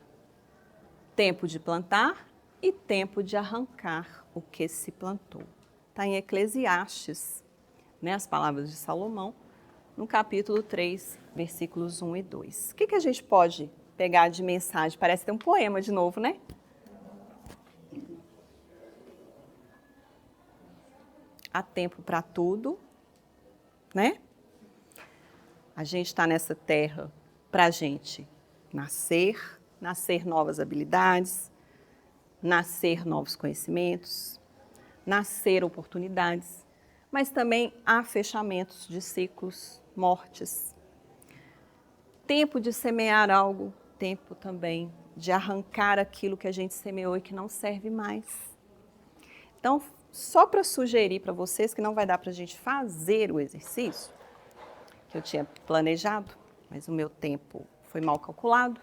Tempo de plantar e tempo de arrancar o que se plantou. Está em Eclesiastes, né, as palavras de Salomão, no capítulo 3, versículos 1 e 2. O que a gente pode pegar de mensagem? Parece ter um poema de novo, né? Há tempo para tudo, né? A gente está nessa terra para a gente nascer novas habilidades, nascer novos conhecimentos, nascer oportunidades, mas também há fechamentos de ciclos, mortes. Tempo de semear algo, tempo também de arrancar aquilo que a gente semeou e que não serve mais. Então, só para sugerir para vocês que não vai dar para a gente fazer o exercício, que eu tinha planejado, mas o meu tempo foi mal calculado,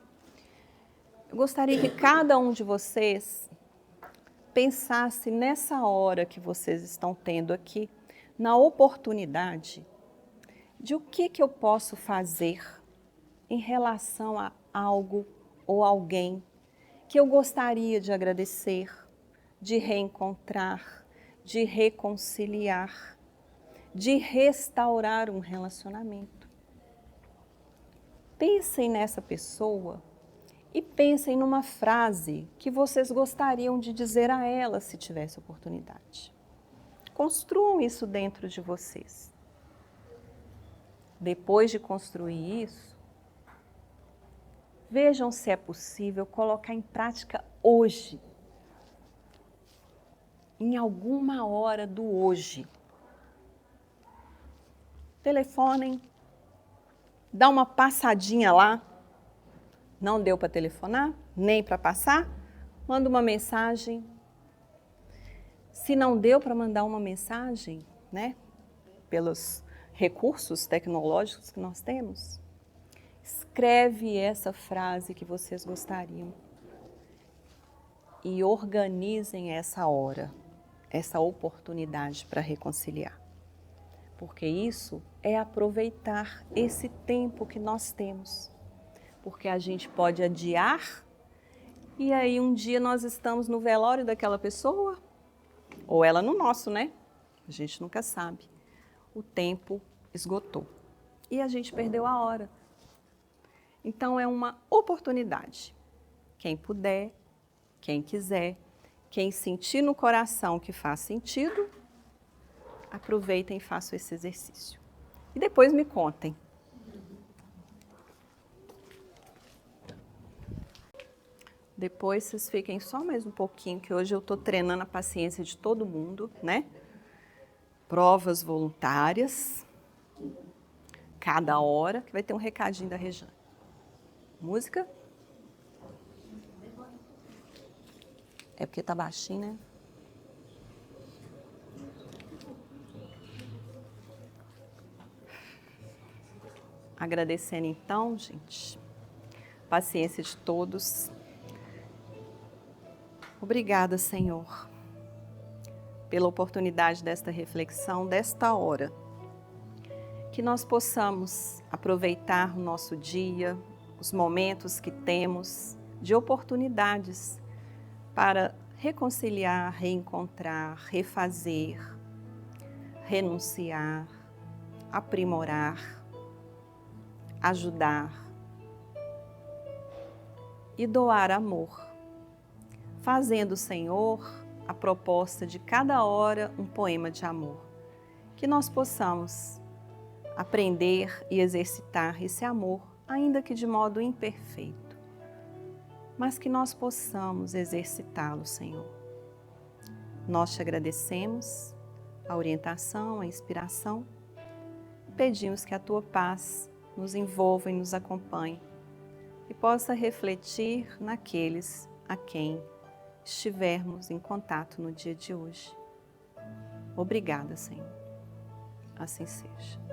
eu gostaria que cada um de vocês pensasse nessa hora que vocês estão tendo aqui, na oportunidade de o que eu posso fazer em relação a algo ou alguém que eu gostaria de agradecer, de reencontrar, de reconciliar, de restaurar um relacionamento. Pensem nessa pessoa e pensem numa frase que vocês gostariam de dizer a ela se tivesse oportunidade. Construam isso dentro de vocês. Depois de construir isso, vejam se é possível colocar em prática hoje, em alguma hora do hoje. Telefonem, dá uma passadinha lá, não deu para telefonar, nem para passar, manda uma mensagem. Se não deu para mandar uma mensagem, né, pelos recursos tecnológicos que nós temos, escreve essa frase que vocês gostariam e organizem essa hora, essa oportunidade para reconciliar. porque isso é aproveitar esse tempo que nós temos. Porque a gente pode adiar e aí um dia nós estamos no velório daquela pessoa, ou ela no nosso, né? A gente nunca sabe. O tempo esgotou e a gente perdeu a hora. Então é uma oportunidade. Quem puder, quem quiser, quem sentir no coração que faz sentido, aproveitem e façam esse exercício. E depois me contem. Depois vocês fiquem só mais um pouquinho, que hoje eu estou treinando a paciência de todo mundo, né? Provas voluntárias, cada hora, que vai ter um recadinho da Rejane. Música? É porque tá baixinho, né? Agradecendo então, gente, paciência de todos. Obrigada, Senhor, pela oportunidade desta reflexão, desta hora. Que nós possamos aproveitar o nosso dia, os momentos que temos de oportunidades para reconciliar, reencontrar, refazer, renunciar, aprimorar, ajudar e doar amor, fazendo, Senhor, a proposta de cada hora um poema de amor. Que nós possamos aprender e exercitar esse amor, ainda que de modo imperfeito, mas que nós possamos exercitá-lo, Senhor. Nós te agradecemos a orientação, a inspiração, pedimos que a tua paz nos envolva e nos acompanhe e possa refletir naqueles a quem estivermos em contato no dia de hoje. Obrigada, Senhor. Assim seja.